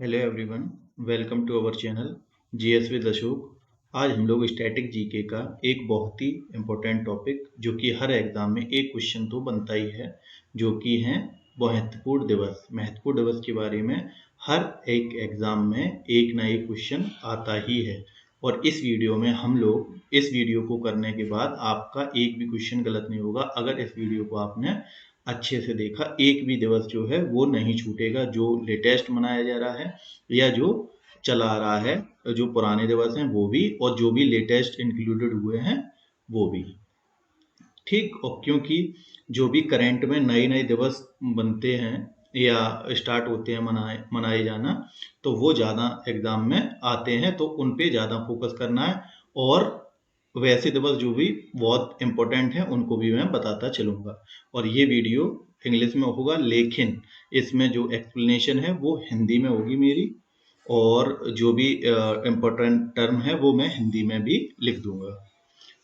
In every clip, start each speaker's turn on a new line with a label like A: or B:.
A: Hello everyone, welcome to our channel GS with Ashok. आज हम लोग स्टैटिक जीके का एक बहुत ही इम्पोर्टेंट टॉपिक जो कि हर एग्जाम में एक क्वेश्चन तो बनता ही है, जो कि है महत्वपूर्ण दिवस। महत्वपूर्ण दिवस के बारे में हर एक एग्जाम में एक ना एक क्वेश्चन आता ही है। और इस वीडियो में हम लोग इस वीडियो को करने के बाद आपका एक भी क्वेश्चन गलत नहीं होगा। अगर इस वीडियो को आपने अच्छे से देखा, एक भी दिवस जो है वो नहीं छूटेगा, जो लेटेस्ट मनाया जा रहा है या जो चला आ रहा है, जो पुराने दिवस हैं वो भी, और जो भी लेटेस्ट इंक्लूडेड हुए हैं वो भी। ठीक, और क्योंकि जो भी करंट में नए नए दिवस बनते हैं या स्टार्ट होते हैं मनाए जाना, तो वो ज़्यादा एग्जाम में आते हैं, तो उन पे ज़्यादा फोकस करना है। और वैसे दिवस जो भी बहुत इंपॉर्टेंट हैं उनको भी मैं बताता चलूँगा। और ये वीडियो इंग्लिश में होगा, लेकिन इसमें जो एक्सप्लेनेशन है वो हिंदी में होगी मेरी, और जो भी इम्पोर्टेंट टर्म है वो मैं हिंदी में भी लिख दूंगा।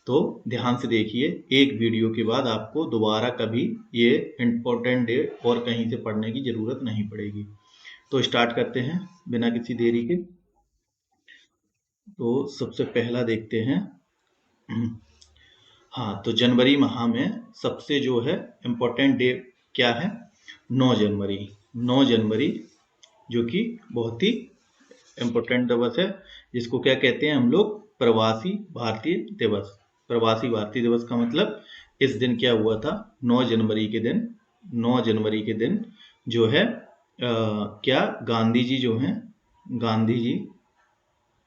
A: तो ध्यान से देखिए, एक वीडियो के बाद आपको दोबारा कभी ये इम्पोर्टेंट डे और कहीं से पढ़ने की ज़रूरत नहीं पड़ेगी। तो स्टार्ट करते हैं बिना किसी देरी के। तो सबसे पहला देखते हैं। हाँ, तो जनवरी माह में सबसे जो है इम्पोर्टेंट डे क्या है? 9 जनवरी। 9 जनवरी जो कि बहुत ही इम्पोर्टेंट दिवस है, जिसको क्या कहते हैं हम लोग? प्रवासी भारतीय दिवस। प्रवासी भारतीय दिवस का मतलब इस दिन क्या हुआ था? 9 जनवरी के दिन, 9 जनवरी के दिन जो है क्या गांधी जी जो हैं, गांधी जी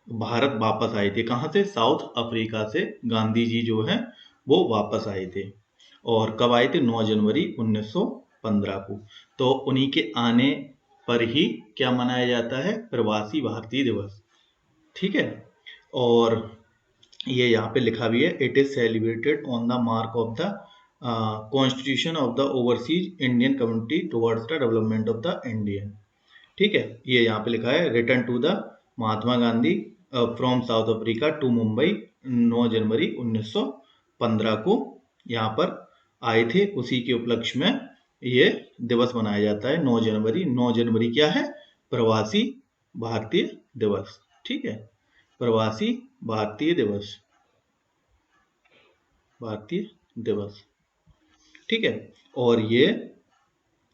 A: भारत वापस आए थे। कहाँ से? साउथ अफ्रीका से गांधी जी जो है वो वापस आए थे। और कब आए थे? 9 जनवरी 1915 को। तो उन्हीं के आने पर ही क्या मनाया जाता है? प्रवासी भारतीय दिवस। ठीक है। और ये यहाँ पे लिखा भी है, it is celebrated on the mark of the constitution of the overseas Indian community towards the development of the Indian. ठीक है, ये यहाँ पे लिखा है, return to the Mahatma Gandhi from South Africa to Mumbai 9 January 1915 को यहाँ पर आए थे। उसी के उपलक्ष्य में ये दिवस मनाया जाता है 9 जनवरी। 9 जनवरी क्या है? प्रवासी भारतीय दिवस। ठीक है, प्रवासी भारतीय दिवस, भारतीय दिवस। ठीक है, और ये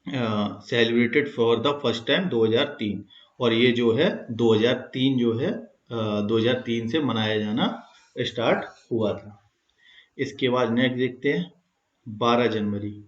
A: celebrated for the first time 2003। और ये जो है 2003 जो है 2003 से मनाया जाना स्टार्ट हुआ था। इसके बाद नेक्स्ट देखते हैं 12 जनवरी।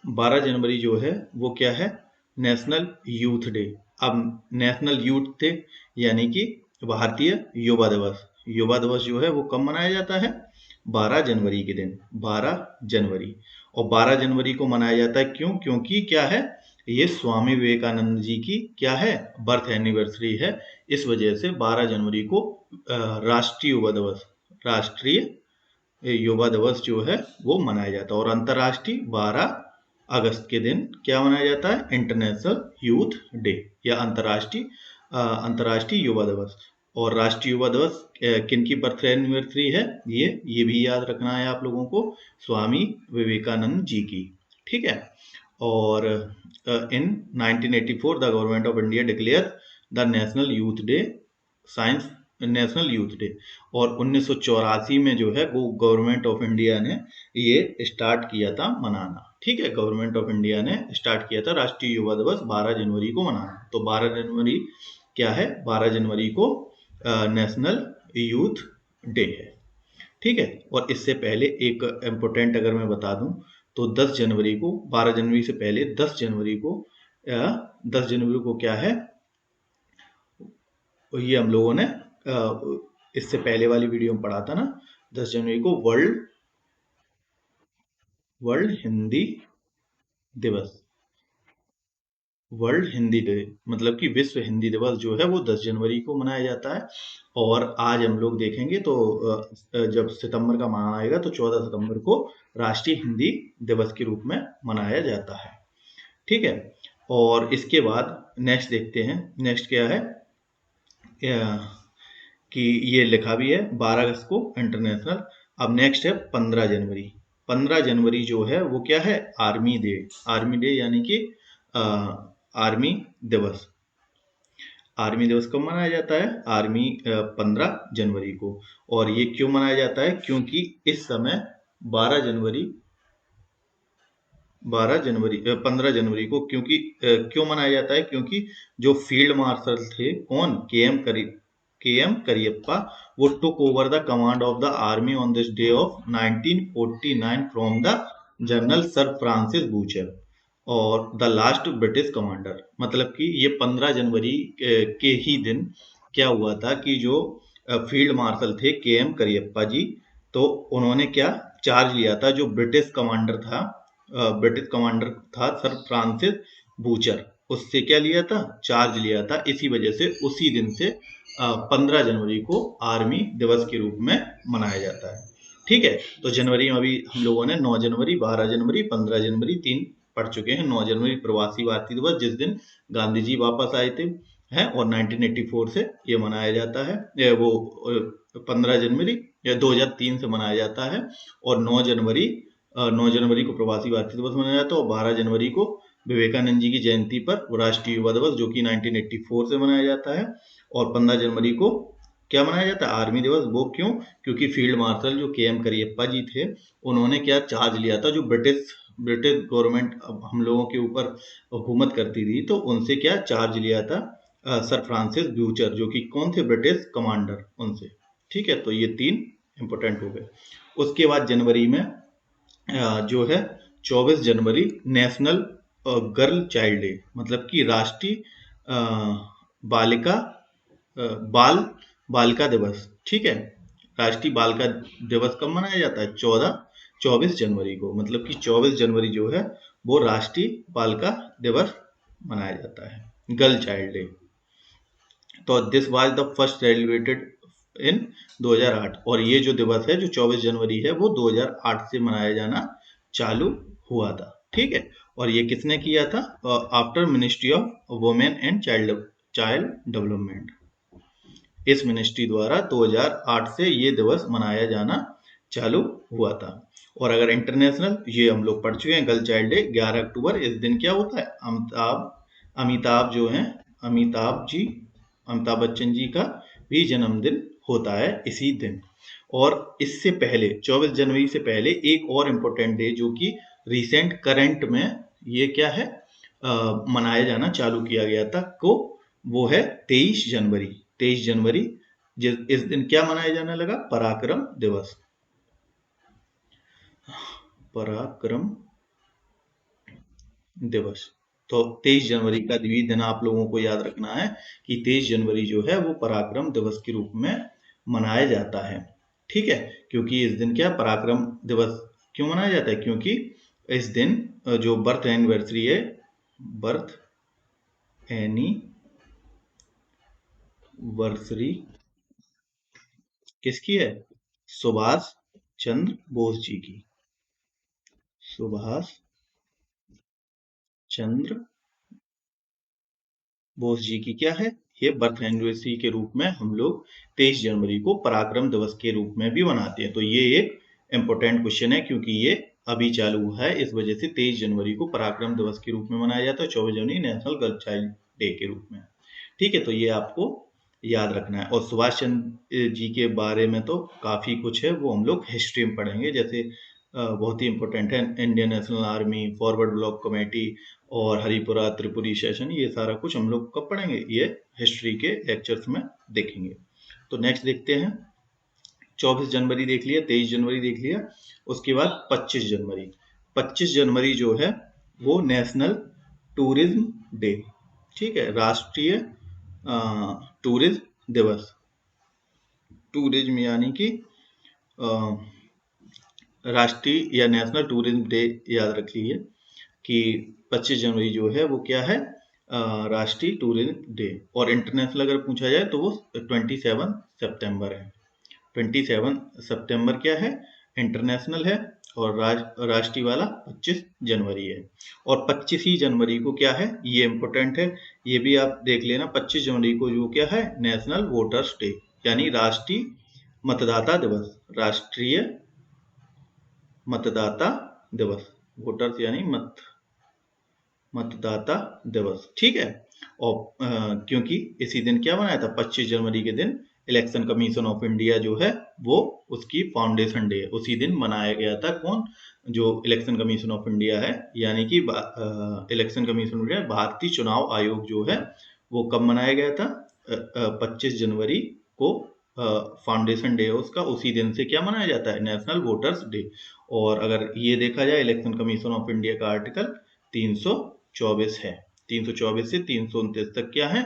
A: 12 जनवरी जो है वो क्या है? National youth day. अब नेशनल यूथ डे यानी कि भारतीय युवा दिवस। युवा दिवस जो है वो कब मनाया जाता है? 12 जनवरी के दिन, 12 जनवरी। और 12 जनवरी को मनाया जाता है क्यों? क्योंकि क्या है? ये स्वामी विवेकानंद जी की क्या है? बर्थ एनिवर्सरी है। इस वजह से 12 जनवरी को राष्ट्रीय युवा दिवस, राष्ट्रीय युवा दिवस जो है वो मनाया जाता है। और अंतर्राष्ट्रीय 12 अगस्त के दिन क्या मनाया जाता है? इंटरनेशनल यूथ डे या अंतर्राष्ट्रीय युवा दिवस। और राष्ट्रीय युवा दिवस किन की बर्थ एनिवर्सरी है? ये भी याद रखना है आप लोगों को, स्वामी विवेकानंद जी की। ठीक है। और इन 1984 the government of India declare the national youth day science, national youth day. और 1984 में जो है वो गवर्नमेंट ऑफ इंडिया ने ये स्टार्ट किया था मनाना। ठीक है, गवर्नमेंट ऑफ इंडिया ने स्टार्ट किया था राष्ट्रीय युवा दिवस 12 जनवरी को मनाना। तो 12 जनवरी क्या है? 12 जनवरी को नेशनल यूथ डे है। ठीक है। और इससे पहले एक इम्पोर्टेंट अगर मैं बता दूं, तो 10 जनवरी को, 12 जनवरी से पहले 10 जनवरी को, 10 जनवरी को क्या है? ये हम लोगों ने इससे पहले वाली वीडियो में पढ़ा था ना, 10 जनवरी को वर्ल्ड हिंदी दिवस। वर्ल्ड हिंदी डे मतलब कि विश्व हिंदी दिवस जो है वो 10 जनवरी को मनाया जाता है। और आज हम लोग देखेंगे तो जब सितंबर का माह आएगा तो 14 सितंबर को राष्ट्रीय हिंदी दिवस के रूप में मनाया जाता है। ठीक है। और इसके बाद नेक्स्ट देखते हैं, नेक्स्ट क्या है? कि ये लिखा भी है 12 अगस्त को इंटरनेशनल। अब नेक्स्ट है 15 जनवरी। 15 जनवरी जो है वो क्या है? Army day. आर्मी डे यानी कि आर्मी दिवस। आर्मी दिवस कब मनाया जाता है? आर्मी 15 जनवरी को। और ये क्यों मनाया जाता है? क्योंकि इस समय 12 जनवरी 15 जनवरी को, क्योंकि क्यों मनाया जाता है? क्योंकि जो फील्ड मार्शल थे, कौन? के एम करियप्पा, वो took over the command of the army on this day of 1949 from the general sir Francis butcher और द लास्ट ब्रिटिश कमांडर। मतलब कि ये 15 जनवरी के ही दिन क्या हुआ था कि जो फील्ड मार्शल थे के.एम. करियप्पा जी, तो उन्होंने क्या चार्ज लिया था? जो ब्रिटिश कमांडर था सर फ्रांसिस बूचर, उससे क्या लिया था? चार्ज लिया था। इसी वजह से उसी दिन से 15 जनवरी को आर्मी दिवस के रूप में मनाया जाता है। ठीक है, तो जनवरी में अभी हम लोगों ने 9 जनवरी, 12 जनवरी, 15 जनवरी 3 पढ़ चुके हैं। 9 जनवरी प्रवासी भारतीय दिवस, जिस दिन गांधी जी वापस आए थे, है, और 1984 से ये मनाया जाता है। वो 15 जनवरी या 2003 से मनाया जाता है। और 9 जनवरी को प्रवासी भारतीय दिवस मनाया जाता है। और 12 जनवरी को विवेकानंद जी की जयंती पर राष्ट्रीय युवा दिवस, जो कि 1984 से मनाया जाता है। और 15 जनवरी को क्या मनाया जाता है? आर्मी दिवस। वो क्यों? क्योंकि फील्ड मार्शल जो के.एम. करियप्पा जी थे, उन्होंने क्या चार्ज लिया था? जो ब्रिटिश गवर्नमेंट हम लोगों के ऊपर हुकूमत करती थी, तो उनसे क्या चार्ज लिया था? सर फ्रांसिस ब्यूचर, जो कि कौन थे? ब्रिटिश कमांडर, उनसे। ठीक है, तो ये 3 इंपोर्टेंट हो गए। उसके बाद जनवरी में जो है 24 जनवरी नेशनल गर्ल चाइल्ड डे, मतलब कि राष्ट्रीय बालिका बाल बालिका दिवस। ठीक है, राष्ट्रीय बालिका दिवस कब मनाया जाता है? 24 जनवरी को। मतलब कि 24 जनवरी जो है वो राष्ट्रीय बालिका दिवस मनाया जाता है, गर्ल चाइल्ड डे। तो this was the first celebrated in 2008। और ये जो दिवस है, जो 24 जनवरी है, वो 2008 से मनाया जाना चालू हुआ था। ठीक है, और ये किसने किया था? After ministry of women and child development. इस मिनिस्ट्री द्वारा 2008 से ये दिवस मनाया जाना चालू हुआ था। और अगर इंटरनेशनल, ये हम लोग पढ़ चुके हैं, गर्ल चाइल्ड डे 11 अक्टूबर। इस दिन क्या होता है? अमिताभ जो हैं, अमिताभ बच्चन जी का भी जन्मदिन होता है इसी दिन। और इससे पहले 24 जनवरी से पहले एक और इम्पोर्टेंट डे, जो कि रिसेंट करंट में ये क्या है मनाया जाना चालू किया गया था, को वो है 23 जनवरी। 23 जनवरी, इस दिन क्या मनाया जाने लगा? पराक्रम दिवस। पराक्रम दिवस। तो 23 जनवरी का भी दिन आप लोगों को याद रखना है कि 23 जनवरी जो है वो पराक्रम दिवस के रूप में मनाया जाता है। ठीक है, क्योंकि इस दिन क्या पराक्रम दिवस क्यों मनाया जाता है? क्योंकि इस दिन जो बर्थ एनिवर्सरी है, बर्थ एनिवर्सरी किसकी है? सुभाष चंद्र बोस जी की। सुभाष चंद्र बोस जी की क्या है? ये बर्थ एनिवर्सरी के रूप में हम लोग 23 जनवरी को पराक्रम दिवस के रूप में भी मनाते हैं। तो ये एक इम्पोर्टेंट क्वेश्चन है, क्योंकि ये अभी चालू हुआ है, इस वजह से 23 जनवरी को पराक्रम दिवस के रूप में मनाया जाता है, 24 जनवरी नेशनल गर्ल चाइल्ड डे के रूप में। ठीक है, तो ये आपको याद रखना है। और सुभाष चंद्र जी के बारे में तो काफी कुछ है, वो हम लोग हिस्ट्री में पढ़ेंगे। जैसे बहुत ही इंपॉर्टेंट है Indian national army, forward block committee और हरिपुरा त्रिपुरी सेशन, ये सारा कुछ हम लोग कब पढ़ेंगे? ये हिस्ट्री के लेक्चर्स में देखेंगे। तो नेक्स्ट देखते हैं। 24 जनवरी देख लिया, 23 जनवरी देख लिया। उसके बाद 25 जनवरी। 25 जनवरी जो है वो नेशनल टूरिज्म डे। ठीक है, राष्ट्रीय टूरिज्म दिवस। टूरिज्म यानी कि राष्ट्रीय या नेशनल टूरिज्म डे याद रख लीजिए कि 25 जनवरी जो है वो क्या है? राष्ट्रीय टूरिज्म डे। और इंटरनेशनल अगर पूछा जाए तो वो 27 सितंबर है। 27 सितंबर क्या है? इंटरनेशनल है। और राष्ट्रीय वाला 25 जनवरी है। और 25 जनवरी को क्या है? ये इंपोर्टेंट है, ये भी आप देख लेना। 25 जनवरी को जो क्या है? नेशनल वोटर्स डे, यानी राष्ट्रीय मतदाता दिवस। राष्ट्रीय मतदाता दिवस, वोटर्स यानी मतदाता दिवस। ठीक है, और क्योंकि इसी दिन क्या बनाया था, 25 जनवरी के दिन इलेक्शन कमीशन ऑफ इंडिया जो है वो उसकी फाउंडेशन डे, उसी दिन मनाया गया था। कौन, जो इलेक्शन कमीशन ऑफ इंडिया है, यानी कि इलेक्शन कमीशन ऑफ इंडिया, भारतीय चुनाव आयोग जो है, वो कब मनाया गया था, 25 जनवरी को फाउंडेशन डे है उसका, उसी दिन से क्या मनाया जाता है, नेशनल वोटर्स डे। और अगर ये देखा जाए इलेक्शन कमीशन ऑफ इंडिया का आर्टिकल 324 है, 324 से 329 तक क्या है,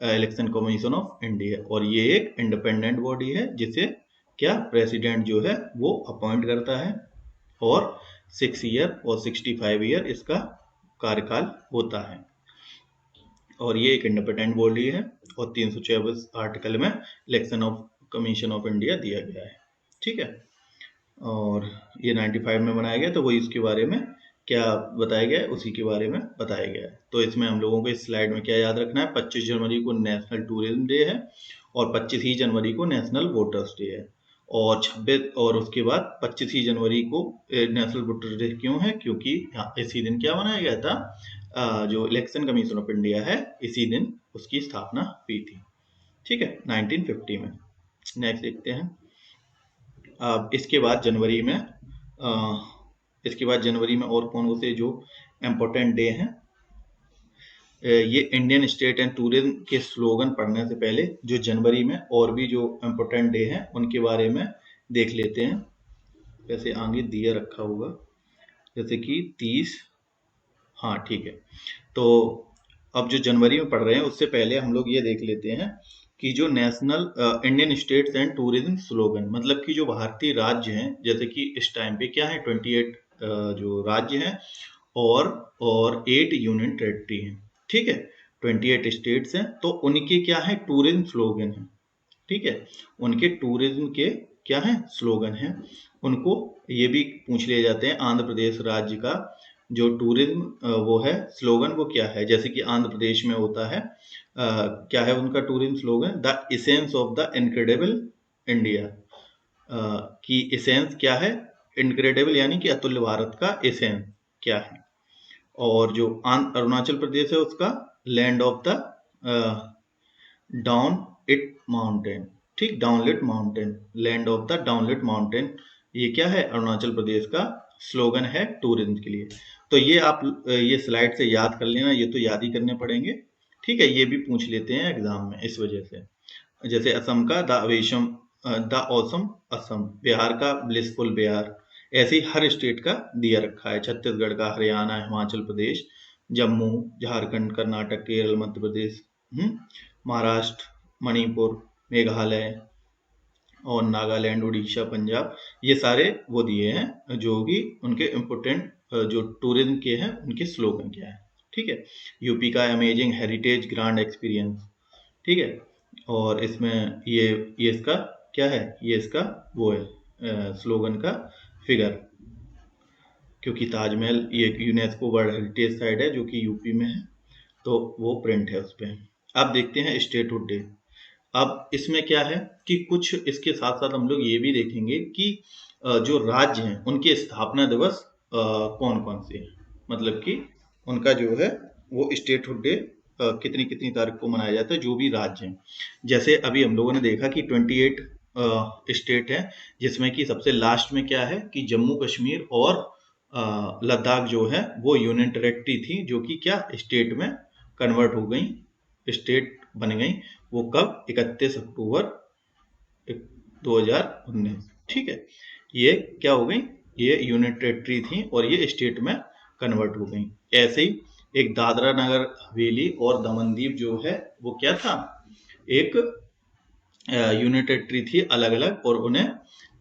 A: इलेक्शन कमीशन ऑफ इंडिया। और ये एक इंडिपेंडेंट बॉडी है जिसे क्या प्रेसिडेंट जो है वो अपॉइंट करता है, और 6 ईयर और 65 ईयर इसका कार्यकाल होता है। और ये एक इंडिपेंडेंट बॉडी है, और 324 आर्टिकल में election of commission of India दिया गया है। ठीक है, और ये 95 में बनाया गया, तो वही इसके बारे में क्या बताया गया है, उसी के बारे में बताया गया है। तो इसमें हम लोगों को इस स्लाइड में क्या याद रखना है, 25 जनवरी को नेशनल टूरिज्म डे है, और 25 ही जनवरी को नेशनल वोटर्स डे है, और 26 और उसके बाद 25 ही जनवरी को नेशनल वोटर्स डे क्यों है, क्योंकि इसी दिन क्या बनाया गया था, जो इलेक्शन कमीशन ऑफ इंडिया है, इसी दिन उसकी स्थापना हुई थी। ठीक है, 1950 में। नेक्स्ट देखते हैं। अब इसके बाद जनवरी में और कौन से जो इम्पोर्टेंट डे हैं, ये इंडियन स्टेट एंड टूरिज्म के स्लोगन पढ़ने से पहले जो जनवरी में और भी जो इम्पोर्टेंट डे हैं उनके बारे में देख लेते हैं। वैसे आगे दिया रखा होगा, जैसे कि 30, हाँ ठीक है। तो अब जो जनवरी में पढ़ रहे हैं उससे पहले हम लोग ये देख लेते हैं कि जो national Indian states and tourism slogan, मतलब कि जो भारतीय राज्य हैं, जैसे कि इस टाइम पे क्या है, 28 जो राज्य हैं और 8 यूनियन टेरिटरी हैं। ठीक है, 28 स्टेट्स हैं, तो उनके क्या है, टूरिज्म स्लोगन है। ठीक है, उनके टूरिज्म के क्या है, स्लोगन है। उनको ये भी पूछ लिए जाते हैं, आंध्र प्रदेश राज्य का जो टूरिज्म वो है स्लोगन, वो क्या है। जैसे कि आंध्र प्रदेश में होता है, क्या है उनका tourism slogan, the essence of the incredible India. की इसेंस क्या है, इनक्रेडिबल यानी कि अतुल्य भारत का इसेंस क्या है। और जो अरुणाचल प्रदेश है उसका land of the dawn lit mountain. ठीक, dawn lit mountain, land of the dawn lit mountain, ये क्या है, अरुणाचल प्रदेश का स्लोगन है टूरिज्म के लिए। तो ये आप ये स्लाइड से याद कर लेना, ये तो याद ही करने पड़ेंगे। ठीक है, ये भी पूछ लेते हैं एग्जाम में इस वजह से। जैसे असम का द ऑसम असम, बिहार का ब्लिसफुल बिहार, ऐसे ही हर स्टेट का दिया रखा है। छत्तीसगढ़ का, हरियाणा, हिमाचल प्रदेश, जम्मू, झारखंड, कर्नाटक, केरल, मध्य प्रदेश, महाराष्ट्र, मणिपुर, मेघालय और नागालैंड, उड़ीसा, पंजाब, ये सारे वो दिए हैं जो भी उनके इम्पोर्टेंट जो टूरिज्म के हैं उनके स्लोगन क्या है। ठीक है, यूपी का अमेजिंग हेरिटेज ग्रांड एक्सपीरियंस। ठीक है, और इसमें ये इसका क्या है, ये इसका वो है स्लोगन का फिगर, क्योंकि ताजमहल ये एक यूनेस्को वर्ल्ड हेरिटेज साइट है जो कि यूपी में है, तो वो प्रिंट है उस पर। अब देखते हैं स्टेटहुड डे। अब इसमें क्या है कि कुछ इसके साथ साथ हम लोग ये भी देखेंगे कि जो राज्य हैं उनके स्थापना दिवस कौन कौन से हैं, मतलब कि उनका जो है वो स्टेटहुड डे कितनी कितनी तारीख को मनाया जाता है, जो भी राज्य हैं। जैसे अभी हम लोगों ने देखा कि 28 स्टेट है, जिसमें कि सबसे लास्ट में क्या है कि जम्मू कश्मीर और लद्दाख जो है वो यूनियन टेरिटरी थी, जो कि क्या स्टेट में कन्वर्ट हो गई, स्टेट बन गई। वो कब, 31 अक्टूबर 2019। ठीक है, ये क्या हो गई, ये यूनियन टेरिटरी थी और ये स्टेट में कन्वर्ट हो गई। ऐसे ही एक दादरा नगर हवेली और दमन दीव जो है वो क्या था, एक यूनियन टेरिटरी थी अलग अलग, और उन्हें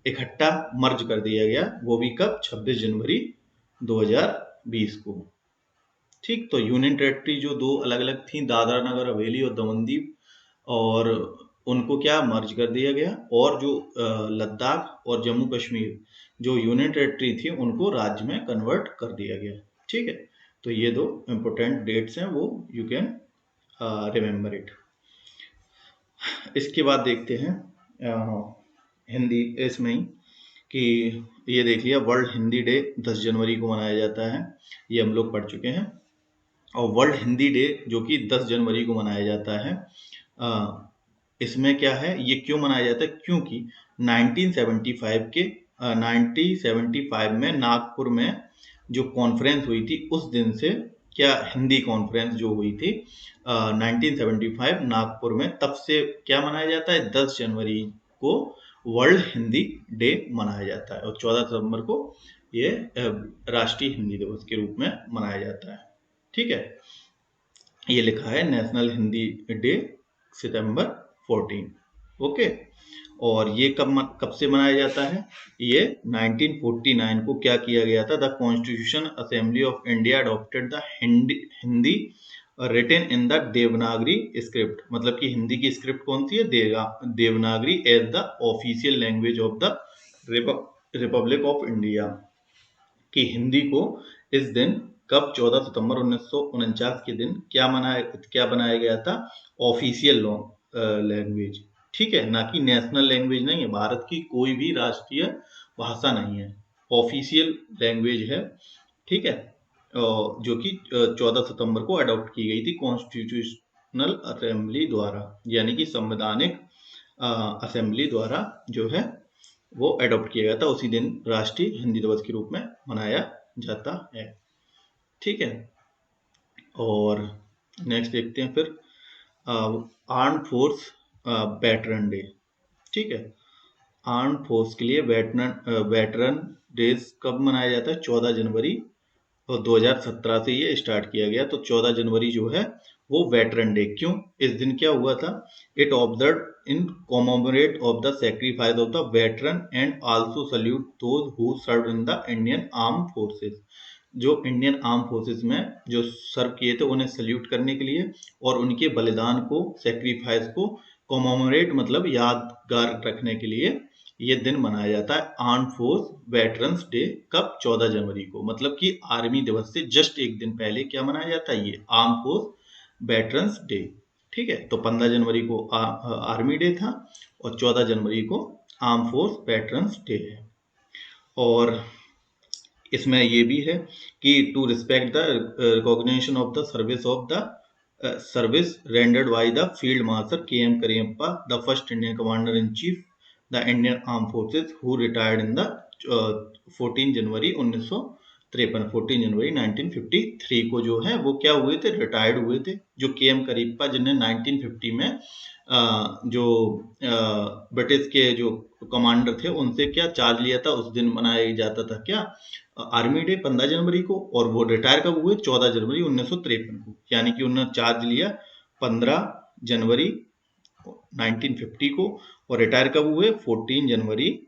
A: इकट्ठा मर्ज कर दिया गया, वो भी कब, 26 जनवरी 2020 को। ठीक, तो यूनियन टेरिटरी जो दो अलग अलग थी, दादरा नगर हवेली और दमन दीव, और उनको क्या मर्ज कर दिया गया, और जो लद्दाख और जम्मू कश्मीर जो यूनियन टेरिटरी थी उनको राज्य में कन्वर्ट कर दिया गया। ठीक है, तो ये दो इम्पोर्टेंट डेट्स हैं, वो यू कैन रिमेम्बर इट। इसके बाद देखते हैं हिंदी इसमें ही, कि ये देख लिया वर्ल्ड हिंदी डे 10 जनवरी को मनाया जाता है, ये हम लोग पढ़ चुके हैं। और वर्ल्ड हिंदी डे जो कि 10 जनवरी को मनाया जाता है। इसमें क्या है, ये क्यों मनाया जाता है, क्योंकि 1975 में नागपुर में जो कॉन्फ्रेंस हुई थी उस दिन से, क्या हिंदी कॉन्फ्रेंस जो हुई थी 1975 नागपुर में, तब से क्या मनाया जाता है, 10 जनवरी को वर्ल्ड हिंदी डे मनाया जाता है और 14 सितंबर को ये राष्ट्रीय हिंदी दिवस के रूप में मनाया जाता है। ठीक है, ये लिखा है नेशनल हिंदी डे सितंबर 14। ओके, और ये कब से मनाया जाता है, ये 1949 को क्या किया गया था, the constitution assembly of India adopted the Hindi written in the Devanagari script. मतलब कि हिंदी की स्क्रिप्ट कौन सी है, Devanagari as the official language of the republic of India. कि हिंदी को इस दिन कब 14 सितंबर 1949 के दिन क्या बनाया गया था, ऑफिशियल लैंग्वेज। ठीक है, ना कि नेशनल लैंग्वेज नहीं है, भारत की कोई भी राष्ट्रीय भाषा नहीं है, ऑफिशियल लैंग्वेज है। ठीक है, जो कि 14 सितंबर को अडॉप्ट की गई थी कॉन्स्टिट्यूशनल असेंबली द्वारा, यानी कि संवैधानिक असेंबली द्वारा जो है वो अडॉप्ट किया गया था। उसी दिन राष्ट्रीय हिंदी दिवस के रूप में मनाया जाता है। ठीक है, और नेक्स्ट देखते हैं फिर आर्म फोर्स वेटरन डे। ठीक है, आर्म फोर्स के लिए वेटरन डेज कब मनाया जाता है, 14 जनवरी, और 2017 से ये स्टार्ट किया गया। तो 14 जनवरी जो है वो वेटरन डे, क्यों, इस दिन क्या हुआ था, it observe in commemorate of the sacrifice of the veteran and also salute those who serve in the Indian arm forces. जो इंडियन आर्म फोर्सेस में जो सर्व किए थे उन्हें सल्यूट करने के लिए और उनके बलिदान को, सेक्रीफाइस को कॉमेमोरेट मतलब यादगार रखने के लिए ये दिन मनाया जाता है आर्म फोर्स वेटरन्स डे। कब, 14 जनवरी को। मतलब कि आर्मी दिवस से जस्ट एक दिन पहले क्या मनाया जाता है, ये आर्म फोर्स वेटरन्स डे। ठीक है, तो 15 जनवरी को आर्मी डे था और 14 जनवरी को आर्म फोर्स वेटरन्स डे है। और इसमें ये भी है कि to respect the recognition of the service rendered by the field marshal KM. Cariappa, the first Indian commander in chief the Indian arm forces who retired in the 14 January 1953 को जो है वो क्या हुए थे, रिटायर्ड हुए थे। जो के.एम. करियप्पा जिन्हें 1950 में जो ब्रिटिश के जो कमांडर थे उनसे क्या चार्ज लिया था, उस दिन मनाया जाता था क्या, आर्मी डे 15 जनवरी को, और वो रिटायर कब हुए, 14 जनवरी 1953 को। यानी कि उन्होंने चार्ज लिया 15 जनवरी 1950 को और रिटायर कब हुए, 14 जनवरी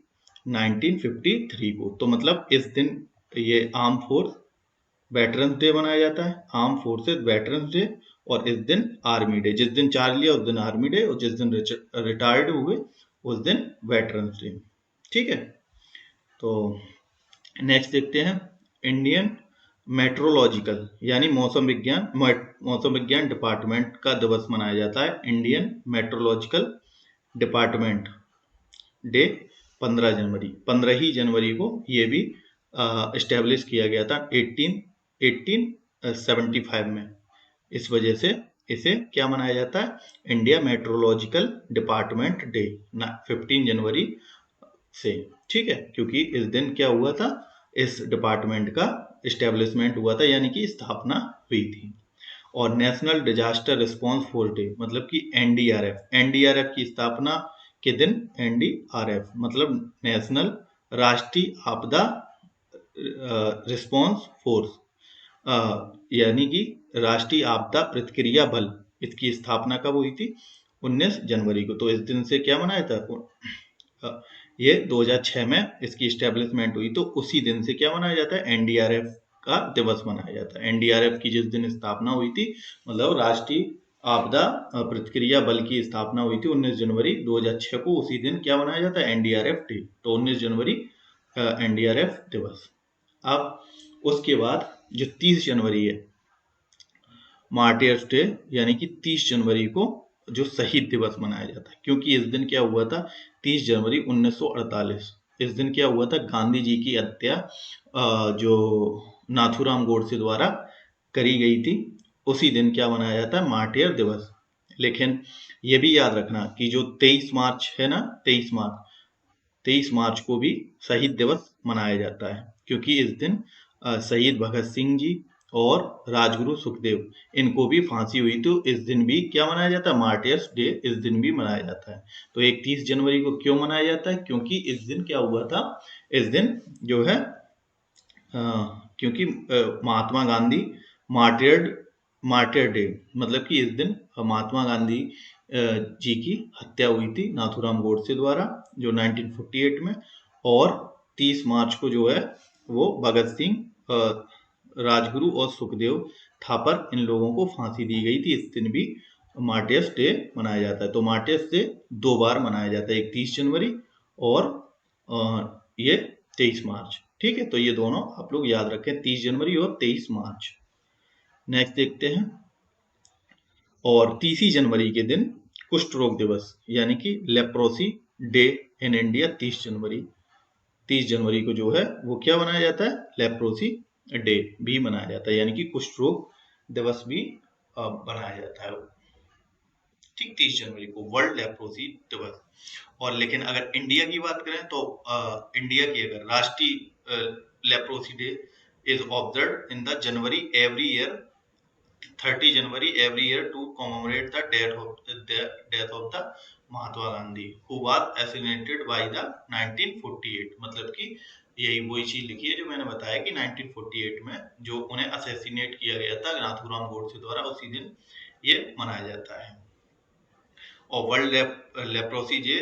A: 1953 को। तो मतलब इस दिन ये आर्म फोर्स वेटरन्स डे मनाया जाता है, आर्म फोर्सेस वेटरन्स डे, और इस दिन आर्मी डे। जिस दिन चार्ज लिया उस दिन आर्मी डे, और जिस दिन रिटायर्ड हुए उस दिन वेटरन्स डे। ठीक है, तो नेक्स्ट देखते हैं इंडियन मेट्रोलॉजिकल यानी मौसम विज्ञान डिपार्टमेंट का दिवस मनाया जाता है, इंडियन मेट्रोलॉजिकल डिपार्टमेंट डे 15 ही जनवरी को ये भी इस्टेब्लिश किया गया था 1875 में। इस वजह से इसे क्या मनाया जाता है, इंडिया मेट्रोलॉजिकल डिपार्टमेंट डे 15 जनवरी से। ठीक है, क्योंकि इस दिन क्या हुआ था, इस डिपार्टमेंट का इस्टेब्लिशमेंट हुआ था, यानी कि स्थापना हुई थी। और national disaster response force day मतलब कि एनडीआरएफ की स्थापना के दिन, एनडीआरएफ मतलब नेशनल राष्ट्रीय आपदा रिस्पांस फोर्स, यानी कि राष्ट्रीय आपदा प्रतिक्रिया बल, इसकी स्थापना कब हुई थी, 19 जनवरी को। तो इस दिन से क्या मनाया था, ये 2006 में इसकी स्टैब्लिशमेंट हुई, तो उसी दिन से क्या मनाया जाता है, एनडीआरएफ का दिवस मनाया जाता है। एनडीआरएफ की जिस दिन स्थापना हुई थी, मतलब राष्ट्रीय आपदा प्रतिक्रिया बल की स्थापना हुई थी 19 जनवरी 2006 को, उसी दिन क्या मनाया जाता है, एनडीआरएफ डे। तो 19 जनवरी एनडीआरएफ दिवस। अब उसके बाद जो 30 जनवरी है, मार्टियर्स डे, यानी कि 30 जनवरी को जो शहीद दिवस मनाया जाता है, क्योंकि इस दिन क्या हुआ था, 30 जनवरी 1948, इस दिन क्या हुआ था, गांधी जी की हत्या जो नाथूराम गोडसे द्वारा करी गई थी। उसी दिन क्या मनाया जाता है, मार्टियर दिवस। लेकिन ये भी याद रखना कि जो 23 मार्च है ना, 23 मार्च को भी शहीद दिवस मनाया जाता है, क्योंकि इस दिन शहीद भगत सिंह जी और राजगुरु सुखदेव, इनको भी फांसी हुई। तो इस दिन भी क्या मनाया जाता है, मार्टियर्स डे इस दिन भी मनाया जाता है। तो 31 जनवरी को क्यों मनाया जाता है, क्योंकि इस दिन क्या हुआ था, इस दिन जो है क्योंकि महात्मा गांधी मार्टियर्ड मार्टियर डे, मतलब कि इस दिन महात्मा गांधी जी की हत्या हुई थी नाथूराम गोडसे द्वारा, जो 1948 में। और 30 मार्च को जो है वो भगत सिंह, राजगुरु और सुखदेव थापर, इन लोगों को फांसी दी गई थी। इस दिन भी मार्टियर्स डे मनाया जाता है। तो मार्टियर्स डे 2 बार मनाया जाता है, एक 30 जनवरी और ये 23 मार्च। ठीक है, तो ये दोनों आप लोग याद रखें, 30 जनवरी और 23 मार्च। नेक्स्ट देखते हैं। और 30 जनवरी के दिन कुष्ठ रोग दिवस यानी कि लेप्रोसी डे इन इंडिया, 30 जनवरी को जो है वो क्या मनाया जाता है, लेप्रोसी डे भी मनाया जाता है, यानी कि कुष्ठ रोग दिवस भी मनाया जाता है। ठीक, 30 जनवरी को वर्ल्ड लेप्रोसी दिवस। और लेकिन अगर इंडिया की बात करें तो इंडिया की अगर राष्ट्रीय leprosy day is observe in the January every year, 30 January every year to commemorate the death of the Mahatma Gandhi who was assassinated by the 1948। मतलब कि यही वही चीज लिखी है जो मैंने बताया कि 1948 में जो उन्हें असैसिनेट किया गया था नाथूराम गोडसे द्वारा, उसी दिन ये मनाया जाता है। और world leprosy day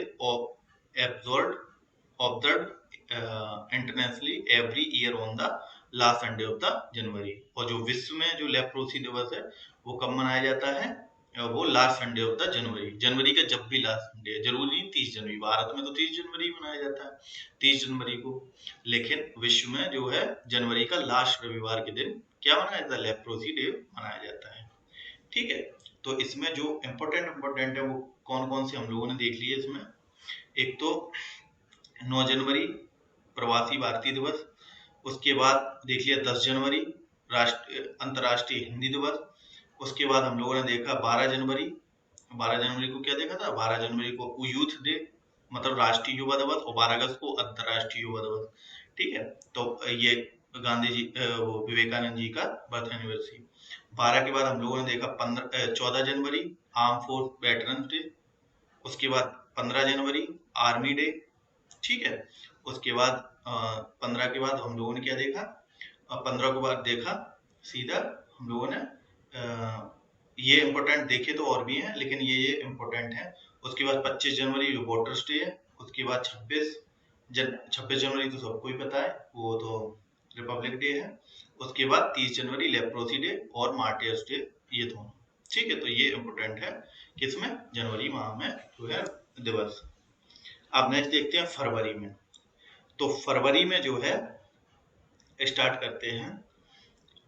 A: observed internationally every year on the last Sunday of the जनवरी। और जो विश्व में जो लेप्रोसी दिवस है वो कब मनाया जाता है, वो last Sunday of the January, जनवरी का जब भी लास्ट संडे है, जरूरी नहीं 30 जनवरी, भारत में तो 30 जनवरी मनाया जाता है 30 जनवरी को, लेकिन विश्व में जो है जनवरी का लास्ट रविवार के दिन क्या मनाया जाता है, लेप्रोसी डे मनाया जाता है। ठीक है, तो इसमें जो इम्पोर्टेंट है वो कौन कौन से हम लोगों ने देख लिए इसमें। एक तो 9 जनवरी प्रवासी भारतीय दिवस, उसके बाद देख लिया 10 जनवरी अंतर्राष्ट्रीय हिंदी दिवस, उसके बाद हम लोगों ने देखा 12 जनवरी, 12 जनवरी को क्या देखा था, 12 जनवरी को यूथ डे मतलब राष्ट्रीय युवा दिवस, और 12 अगस्त को अंतर्राष्ट्रीय युवा दिवस। ठीक है, तो ये गांधी जी वो विवेकानंद जी का बर्थ एनिवर्सरी। 12 के बाद हम लोगों ने देखा 14 जनवरी आर्म फोर्स वेटरन्स डे, उसके बाद 15 जनवरी आर्मी डे। ठीक है, उसके बाद 15 के बाद हम लोगों ने क्या देखा, 15 के बाद देखा सीधा हम लोगों ने ये इम्पोर्टेंट देखे तो और भी हैं, लेकिन ये इम्पोर्टेंट है। उसके बाद 25 जनवरी जो वोटर्स डे है, उसके बाद 26 जनवरी तो सबको ही पता है, वो तो रिपब्लिक डे है। उसके बाद 30 जनवरी लेप्रोसी डे और मार्टियर्स डे, ये दोनों। ठीक है, तो ये इम्पोर्टेंट है किसमें, जनवरी माह में जो है दिवस। अब नेक्स्ट देखते हैं फरवरी में। तो फरवरी में जो है स्टार्ट करते हैं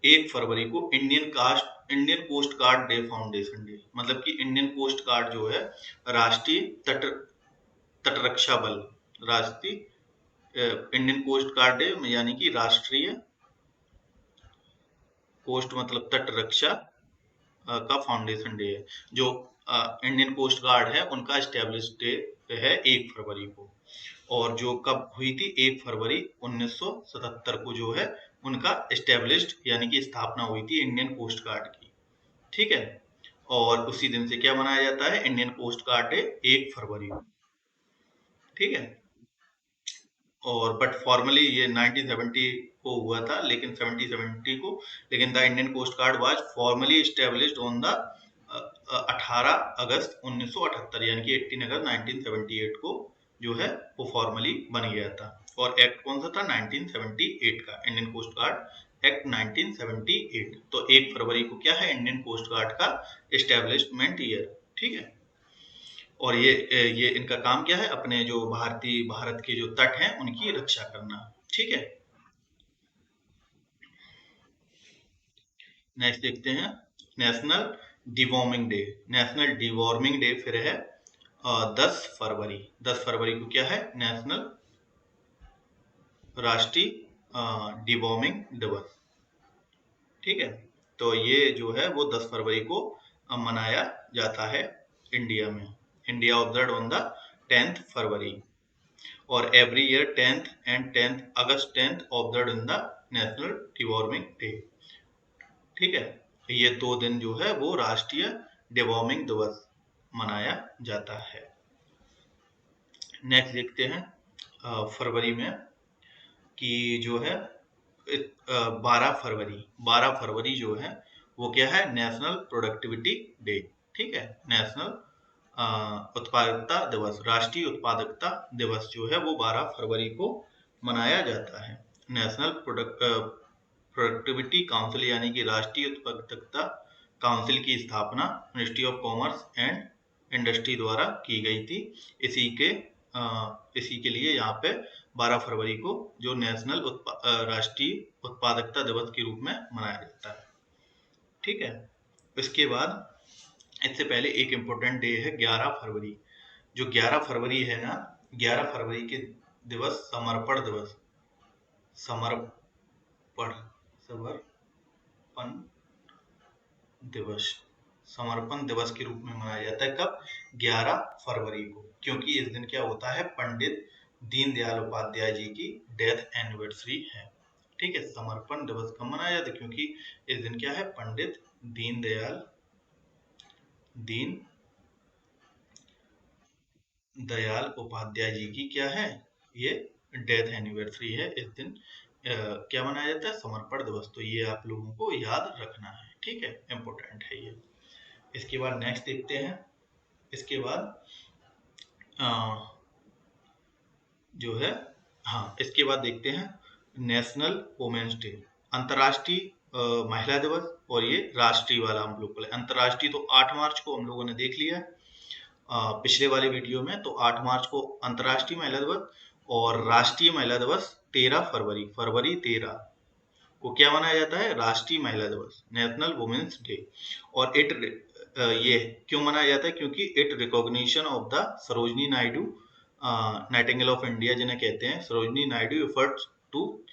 A: 1 फरवरी को Indian coast guard day foundation day, मतलब कि इंडियन कोस्ट गार्ड जो है राष्ट्रीय तटरक्षा बल, राष्ट्रीय इंडियन कोस्ट गार्ड डे यानी कि राष्ट्रीय कोस्ट मतलब तटरक्षा का फाउंडेशन डे है। जो इंडियन कोस्ट गार्ड है उनका स्टैब्लिश डे है 1 फरवरी को। और जो कब हुई थी, 1 फरवरी 1977 को जो है उनका एस्टेब्लिश्ड यानी कि स्थापना हुई थी इंडियन कोस्ट गार्ड की। ठीक है, और उसी दिन से क्या मनाया जाता है, इंडियन कोस्ट गार्ड डे 1 फरवरी को। ठीक है, और बट फॉर्मली ये 1970 को हुआ था, लेकिन 70 को, लेकिन the Indian coast guard was formally established on the 18 August 1978 यानी कि 18 अगस्त 1978 को जो है वो फॉर्मली बन गया था। और एक्ट कौन सा था, 1978 का इंडियन कोस्ट गार्ड एक्ट 1978। तो 1 फरवरी को क्या है, इंडियन कोस्ट गार्ड का एस्टेब्लिशमेंट ईयर। ठीक है, और ये इनका काम क्या है, अपने जो भारत के जो तट हैं उनकी रक्षा करना। ठीक है, नेक्स्ट देखते हैं national deworming day. National deworming day फिर है 10 फरवरी। 10 फरवरी को क्या है, नेशनल राष्ट्रीय डिवॉर्मिंग दिवस। ठीक है, तो ये जो है वो 10 फरवरी को मनाया जाता है इंडिया में। India observe on the 10th फरवरी, और every year 10th and 10th August 10th observe in the national deworming day. ठीक है, ये 2 दिन जो है वो राष्ट्रीय डिवॉर्मिंग दिवस मनाया जाता है। नेक्स्ट देखते हैं फरवरी में कि जो है 12 फरवरी जो है वो क्या है, नेशनल प्रोडक्टिविटी डे। ठीक है, नेशनल उत्पादकता दिवस, राष्ट्रीय उत्पादकता दिवस जो है वो 12 फरवरी को मनाया जाता है। नेशनल प्रोडक्टिविटी काउंसिल यानी कि राष्ट्रीय उत्पादकता काउंसिल की स्थापना ministry of commerce and industry द्वारा की गई थी। इसी के लिए यहाँ पे 12 फरवरी को जो नेशनल राष्ट्रीय उत्पादकता दिवस के रूप में मनाया जाता है। ठीक है, इसके बाद इससे पहले एक इम्पोर्टेंट डे है 11 फरवरी। जो 11 फरवरी है ना, 11 फरवरी के दिवस समर्पण दिवस, समर्पण समर्पण दिवस के रूप में मनाया जाता है। कब? 11 फरवरी को, क्योंकि इस दिन क्या होता है, पंडित दीनदयाल उपाध्याय जी की डेथ एनिवर्सरी है। ठीक है, समर्पण दिवस कब मनाया जाता है? क्योंकि इस दिन क्या है, पंडित दीनदयाल उपाध्याय जी की क्या है, ये डेथ एनिवर्सरी है। इस दिन क्या मनाया जाता है, समर्पण दिवस। तो ये आप लोगों को याद रखना है। ठीक है, इम्पोर्टेंट है ये। इसके बाद नेक्स्ट देखते हैं। इसके बाद जो है, हाँ, इसके बाद देखते हैं नेशनल वुमेन्स डे, अंतर्राष्ट्रीय महिला दिवस। और ये राष्ट्रीय वाला हम लोग बोले, अंतर्राष्ट्रीय तो 8 मार्च को हम लोगों ने देख लिया पिछले वाले वीडियो में। तो 8 मार्च को अंतर्राष्ट्रीय महिला दिवस, और राष्ट्रीय महिला दिवस 13 फरवरी 13 को क्या मनाया जाता है, राष्ट्रीय महिला दिवस, नेशनल वुमेन्स डे। और ये क्यों मनाया जाता है, क्योंकि it recognition of the Sarojini Naidu nightingale of India जिन्हें कहते हैं, Sarojini Naidu efforts to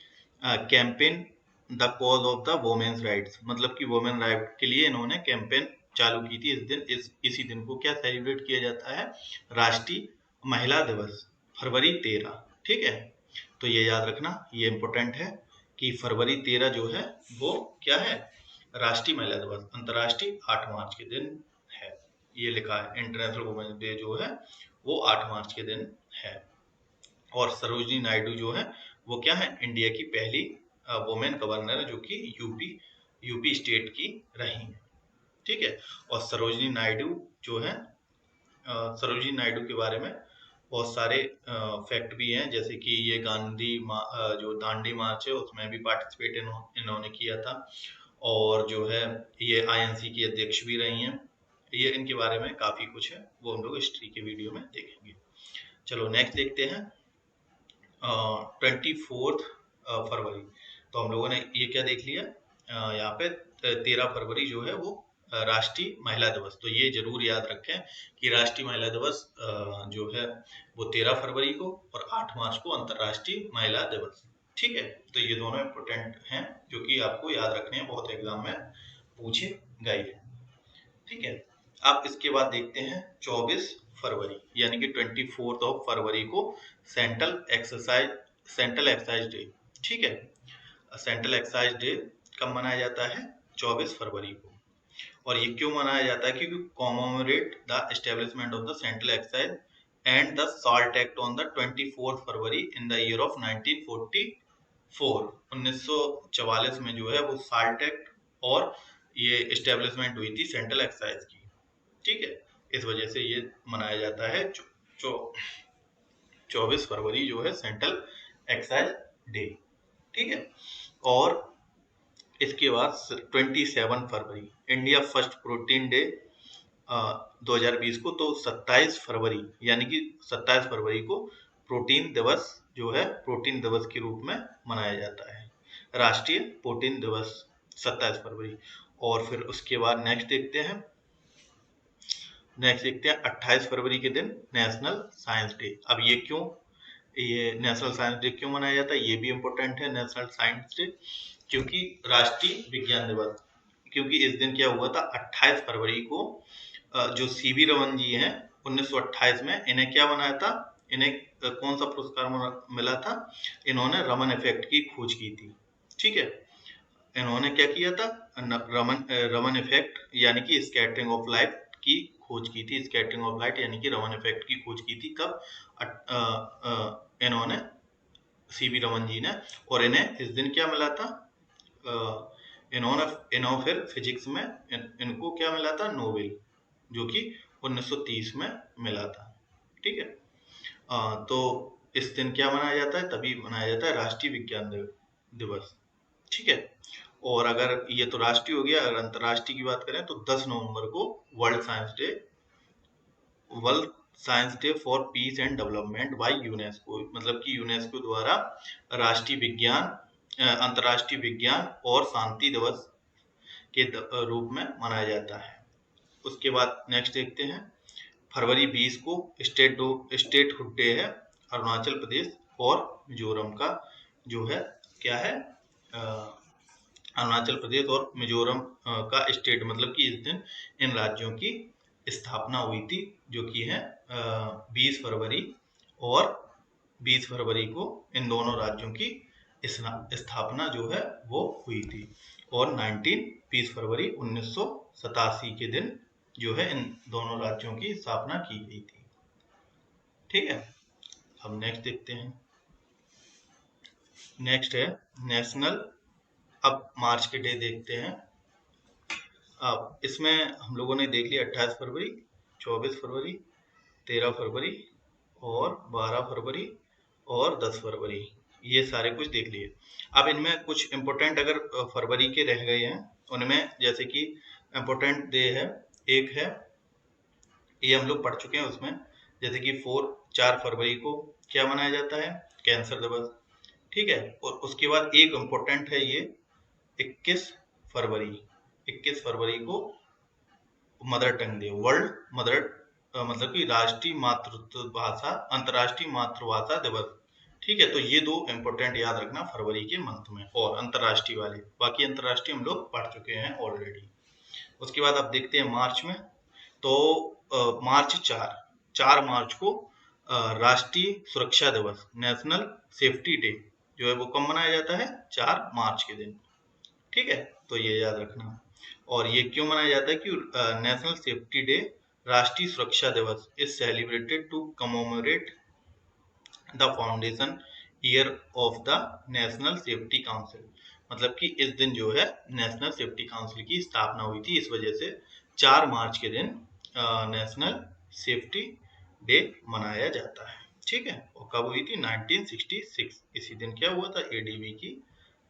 A: campaign the cause of the women's rights, मतलब कि वुमेन राइट के लिए इन्होंने कैंपेन चालू की थी। इस दिन इसी दिन को क्या सेलिब्रेट किया जाता है, राष्ट्रीय महिला दिवस, फरवरी 13। ठीक है, तो ये याद रखना, ये इंपॉर्टेंट है कि फरवरी 13 जो है वो क्या है, राष्ट्रीय महिला दिवस, अंतर्राष्ट्रीय 8 मार्च के दिन है। ये लिखा है, इंटरनेशनल वुमेन्स डे जो है वो 8 मार्च के दिन है। और सरोजनी नायडू जो है वो क्या है, इंडिया की पहली वुमेन गवर्नर है, जो कि यूपी स्टेट की रही है। ठीक है, और सरोजनी नायडू जो है, सरोजनी नायडू के बारे में बहुत सारे फैक्ट भी हैं, जैसे कि ये जो दांडी मार्च है उसमें भी पार्टिसिपेट इन्होंने किया था, और जो है ये आईएनसी की अध्यक्ष भी रही हैं। ये इनके बारे में काफी कुछ है, वो हम लोग हिस्ट्री के वीडियो में देखेंगे। चलो नेक्स्ट देखते हैं 24 फरवरी। तो हम लोगों ने ये क्या देख लिया, यहाँ पे 13 फरवरी जो है वो राष्ट्रीय महिला दिवस। तो ये जरूर याद रखें कि राष्ट्रीय महिला दिवस जो है वो 13 फरवरी को, और 8 मार्च को अंतर्राष्ट्रीय महिला दिवस। ठीक है, तो ये दोनों इम्पोर्टेंट हैं जो कि आपको याद रखने हैं, बहुत एग्जाम में पूछे गए हैं। ठीक है, अब इसके बाद देखते हैं 24 फरवरी, यानी कि 24 ऑफ फरवरी को सेंट्रल एक्साइज डे। ठीक है, सेंट्रल एक्साइज डे कब मनाया जाता है, 24 फरवरी को। और ये क्यों मनाया जाता है, क्योंकि commemorate the establishment of the central excise and the salt act on the 24 February in the year of 1944। 1944 में जो है वो साल्ट एक्ट और ये एस्टेब्लिशमेंट हुई थी सेंट्रल एक्साइज की। ठीक है, इस वजह से ये मनाया जाता है 24 फरवरी जो है सेंट्रल एक्साइज डे। ठीक है, और इसके बाद 27 फरवरी इंडिया फर्स्ट प्रोटीन डे 2020 को। तो 27 फरवरी यानी कि 27 फरवरी को प्रोटीन दिवस जो है, प्रोटीन दिवस के रूप में मनाया जाता है, राष्ट्रीय प्रोटीन दिवस 27 फरवरी। और फिर उसके बाद नेक्स्ट देखते हैं 28 फरवरी के दिन नेशनल साइंस डे। अब ये नेशनल साइंस डे क्यों मनाया जाता है, ये भी इम्पोर्टेंट है नेशनल साइंस डे, क्योंकि राष्ट्रीय विज्ञान दिवस क्योंकि इस दिन क्या हुआ था, 28 फरवरी को जो सीवी रमन जी हैं 1928 में इन्हें क्या बनाया था, इन्हें कौन सा पुरस्कार मिला था, इन्होंने रमन इफेक्ट की खोज की थी। ठीक है, इन्होंने क्या किया था, रमन इफेक्ट यानी कि स्कैटरिंग ऑफ लाइट की खोज की थी। स्कैटरिंग ऑफ लाइट यानी कि रमन इफेक्ट की खोज की थी कब, इन्होंने सीवी रमन जी ने। और इन्हें इस दिन क्या मिला था, इन्होंने फिर फिजिक्स में इनको क्या मिला था, नोबेल, जो कि 1930 में मिला था। ठीक है, तो इस दिन क्या मनाया जाता है, तभी मनाया जाता है राष्ट्रीय विज्ञान दिवस। ठीक है, और अगर ये तो राष्ट्रीय हो गया, अगर अंतर्राष्ट्रीय की बात करें तो 10 नवंबर को world science day for piece and development by UNESCO, मतलब कि यूनेस्को द्वारा अंतर्राष्ट्रीय विज्ञान और शांति दिवस के रूप में मनाया जाता है। उसके बाद नेक्स्ट देखते हैं, फरवरी 20 को स्टेटहुड डे है अरुणाचल प्रदेश और मिजोरम का, जो है क्या है, अरुणाचल प्रदेश और मिजोरम का स्टेट, मतलब कि इस दिन इन राज्यों की स्थापना हुई थी, जो कि है 20 फरवरी, और 20 फरवरी को इन दोनों राज्यों की स्थापना जो है वो हुई थी। और 20 फरवरी 1987 के दिन जो है इन दोनों राज्यों की स्थापना की गई थी। ठीक है, अब नेक्स्ट देखते हैं। नेक्स्ट है नेशनल, अब मार्च के डे देखते हैं। अब इसमें हम लोगों ने देख लिया 28 फरवरी, 24 फरवरी, 13 फरवरी और 12 फरवरी और 10 फरवरी, ये सारे कुछ देख लिए। अब इनमें कुछ इम्पोर्टेंट अगर फरवरी के रह गए हैं उनमें, जैसे कि इम्पोर्टेंट डे है, एक है, ये हम लोग पढ़ चुके हैं उसमें, जैसे कि 4 फरवरी को क्या मनाया जाता है, कैंसर दिवस। ठीक है, और उसके बाद एक इम्पोर्टेंट है ये 21 फरवरी को mother tongue day, world mother, मतलब कि राष्ट्रीय मातृत्व भाषा, अंतर्राष्ट्रीय मातृभाषा दिवस। ठीक है, तो ये दो इम्पोर्टेंट याद रखना फरवरी के मंथ में, और अंतर्राष्ट्रीय वाले, बाकी अंतर्राष्ट्रीय हम लोग पढ़ चुके हैं ऑलरेडी। उसके बाद आप देखते हैं मार्च में, तो मार्च 4 मार्च को राष्ट्रीय सुरक्षा दिवस, नेशनल सेफ्टी डे जो है वो कब मनाया जाता है, 4 मार्च के दिन। ठीक है, तो ये याद रखना। और ये क्यों मनाया जाता है कि नेशनल सेफ्टी डे, राष्ट्रीय सुरक्षा दिवस is celebrated to commemorate the foundation year of the National Safety Council, मतलब कि इस दिन जो है नेशनल सेफ्टी काउंसिल की स्थापना हुई थी, इस वजह से 4 मार्च के दिन नेशनल सेफ्टी डे मनाया जाता है। ठीक है, और कब हुई थी, 1966, इसी दिन क्या हुआ था, एडीबी की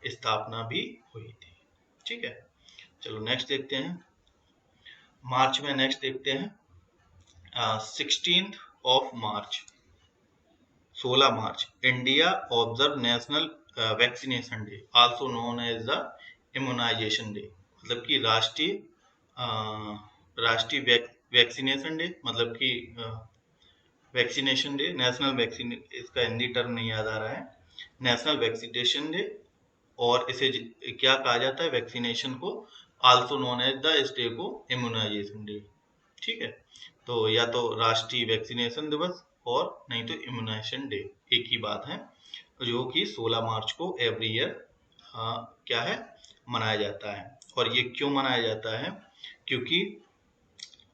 A: स्थापना भी हुई थी। ठीक है, चलो नेक्स्ट देखते हैं। मार्च में नेक्स्ट देखते हैं 16 of March, 16 March, India observe national vaccination day, also known as the immunization day, मतलब कि राष्ट्रीय वैक्सीनेशन डे, मतलब कि वैक्सीनेशन डे, नेशनल वैक्सीन, इसका हिंदी टर्म नहीं याद आ रहा है, नेशनल वैक्सीनेशन डे, और इसे क्या कहा जाता है, वैक्सीनेशन को आल्सो नोन एज द इस डे को इम्यूनाइजेशन डे। ठीक है, तो या तो राष्ट्रीय वैक्सीनेशन दिवस और नहीं तो इम्यूनाइजेशन डे, एक ही बात है, जो कि 16 मार्च को एवरी ईयर क्या है, मनाया जाता है। और ये क्यों मनाया जाता है, क्योंकि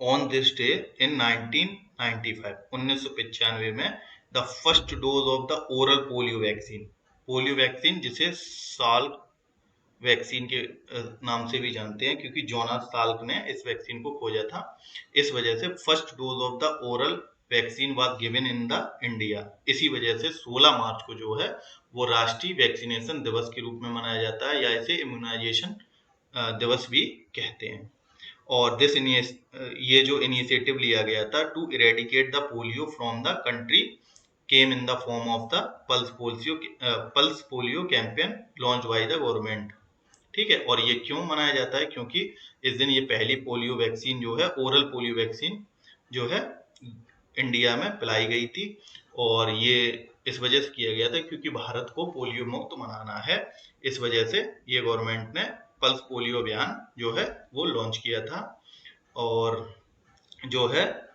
A: ऑन दिस डे इन 1995, 1995 में the first dose of the oral polio vaccine जिसे साल्क वैक्सीन के नाम से भी जानते हैं, क्योंकि जोनास साल्क ने इस वैक्सीन को खोजा था, इस वजह से first dose of the oral vaccine was given in the India. इसी वजह से 16 मार्च को जो है वो राष्ट्रीय वैक्सीनेशन दिवस के रूप में मनाया जाता है, या इसे इम्यूनाइजेशन दिवस भी कहते हैं। और ये जो इनिशिएटिव लिया गया था to eradicate the polio from the country came in the form of the pulse polio campaign launched by the government. ठीक है, और ये क्यों मनाया जाता है, क्योंकि इस दिन ये पहली पोलियो वैक्सीन जो है, ओरल पोलियो वैक्सीन जो है इंडिया में पिलाई गई थी, और ये इस वजह से किया गया था क्योंकि भारत को पोलियो मुक्त बनाना है, इस वजह से ये गवर्नमेंट ने पल्स पोलियो अभियान जो है वो लॉन्च किया था। और जो है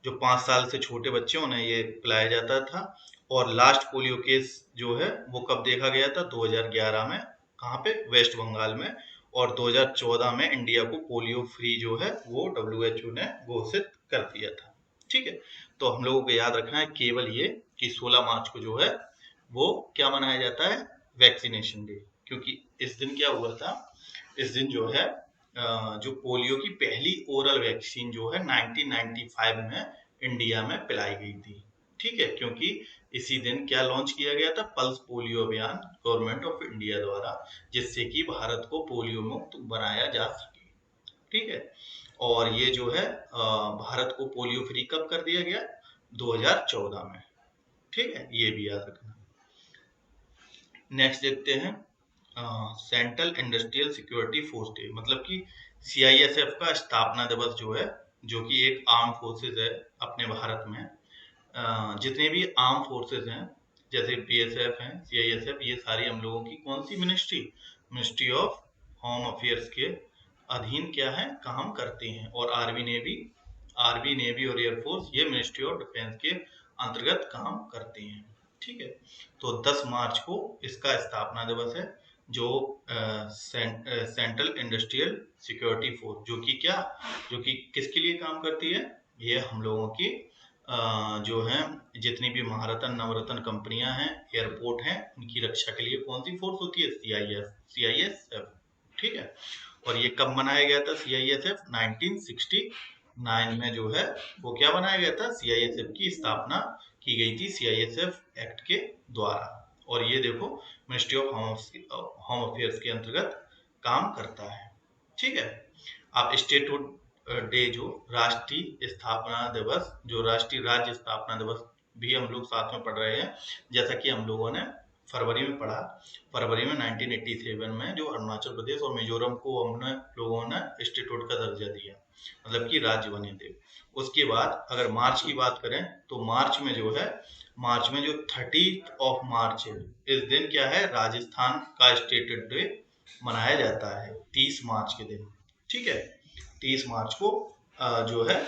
A: जो 5 साल से छोटे बच्चे उन्हें ये पिलाया जाता था। और लास्ट पोलियो केस जो है वो कब देखा गया था? 2011 में। कहाँ पे? वेस्ट बंगाल में। और 2014 में इंडिया को पोलियो फ्री जो है वो WHO ने घोषित कर दिया था। ठीक है, तो हम लोगों को याद रखना है केवल ये कि 16 मार्च को जो है वो क्या मनाया जाता है? Vaccination day. क्योंकि इस दिन क्या हुआ था? इस दिन जो है जो पोलियो की पहली ओरल वैक्सीन जो है 1995 में इंडिया में पिलाई गई थी। ठीक है, क्योंकि इसी दिन क्या लॉन्च किया गया था? पल्स पोलियो अभियान गवर्नमेंट ऑफ इंडिया द्वारा, जिससे कि भारत को पोलियो मुक्त बनाया जा सके। ठीक है, और ये जो है भारत को पोलियो फ्री कब कर दिया गया? 2014 में। ठीक है, ये भी याद रखना। नेक्स्ट देखते हैं central industrial security force day, मतलब कि CISF का स्थापना दिवस जो है, जो कि एक आर्म फोर्सेस है अपने भारत में। जितने भी आर्म फोर्सेस हैं जैसे BSF हैं, CISF, ये सारी हम लोगों की कौन सी मिनिस्ट्री ऑफ होम अफेयर्स के अधीन क्या है? काम करते हैं। और आर्मी नेवी और एयरफोर्स ये मिनिस्ट्री ऑफ डिफेंस के अंतर्गत काम करते हैं। ठीक है, तो 10 मार्च को इसका स्थापना दिवस है, जो सेंट्रल इंडस्ट्रियल सिक्योरिटी फोर्स, जो कि किसके लिए काम करती है? ये हम लोगों की जो है जितनी भी महारत्न नवरत्न कंपनियां हैं, एयरपोर्ट हैं, उनकी रक्षा के लिए कौन सी फोर्स होती है? CISF। ठीक है, और ये कब बनाया गया था? CISF 1969 में जो है वो क्या बनाया गया था? CISF की स्थापना की गई थी CISF एक्ट के द्वारा। और ये देखो मिनिस्ट्री ऑफ होम अफेयर्स के अंतर्गत काम करता है। ठीक है, आप स्टेटहुड डे जो राष्ट्रीय स्थापना दिवस, जो राष्ट्रीय राज्य स्थापना दिवस भी हम लोग साथ में पढ़ रहे हैं। जैसा कि हम लोगों ने फरवरी में पढ़ा, फरवरी में 1987 में जो अरुणाचल प्रदेश और मिजोरम को हमने लोगों ने स्टेटहुड का दर्जा दिया, मतलब कि राज्य बने थे। उसके बाद अगर मार्च की बात करें तो मार्च में जो 30 ऑफ मार्च है, इस दिन क्या है? राजस्थान का स्टेटहुड डे मनाया जाता है 30 मार्च के दिन। ठीक है, 30 मार्च को जो है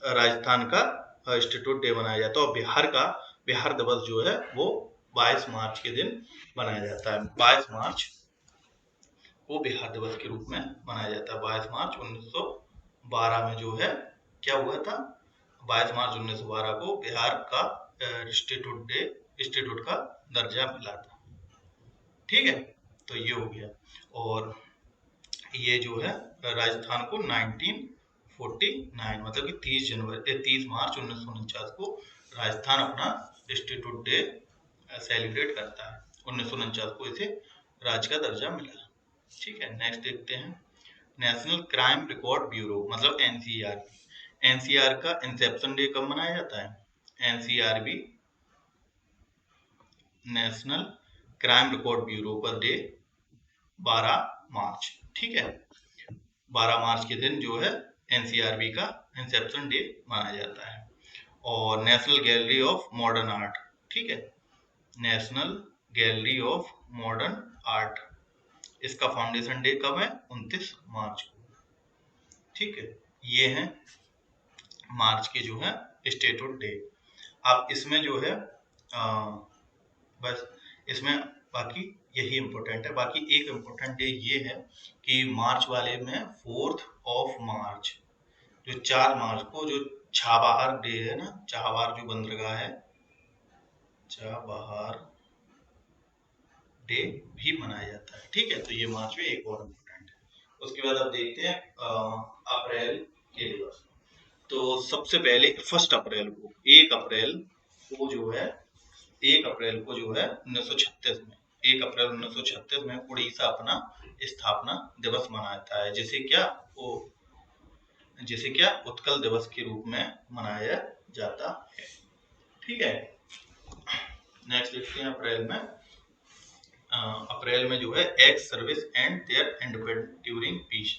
A: राजस्थान का स्टेटहुड डे मनाया जाता है। और बिहार दिवस जो है वो 22 मार्च के दिन मनाया जाता है। 22 मार्च को बिहार दिवस के रूप में मनाया जाता है। 22 मार्च 1912 में जो है क्या हुआ था? 22 मार्च 1912 को बिहार का स्टेटहुड का दर्जा मिला था। ठीक है, तो ये हो गया। और ये जो है राजस्थान को 1949 मतलब कि 30 मार्च 1949 को राजस्थान अपना स्टेटहुड डे सेलिब्रेट करता है। 1949 को इसे राज्य का दर्जा मिला। ठीक है, नेक्स्ट देखते हैं नेशनल क्राइम रिकॉर्ड ब्यूरो, मतलब NCR का इंसेप्शन डे कब मनाया जाता है? NCRB national crime record bureau का डे 12 मार्च। ठीक है, 12 मार्च के दिन जो है NCRB का इंसेप्शन डे मनाया जाता है। और national gallery of modern art, ठीक है, national gallery of modern art, इसका फाउंडेशन डे कब है? 29 मार्च को। ठीक है, ये है मार्च के जो है स्टेटहुड डे। अब इसमें जो है बस इसमें बाकी यही इम्पोर्टेंट है। बाकी एक इम्पोर्टेंट डे ये है कि मार्च वाले में 4th ऑफ मार्च, जो 4 मार्च को जो चाबहार डे है ना, चाबहार जो बंदरगाह है, चाबहार डे भी मनाया जाता है। ठीक है, तो ये मार्च में एक और इम्पोर्टेंट है। उसके बाद अब देखते हैं अप्रैल के दिवस। तो सबसे पहले 1 अप्रैल को 1 अप्रैल को जो है 1936 में 1 अप्रैल 1936 में उड़ीसा अपना स्थापना दिवस मनाता है, जिसे क्या उत्कल दिवस के रूप में मनाया जाता है। ठीक है, नेक्स्ट देखते हैं अप्रैल में जो है ex service and their independence during peace,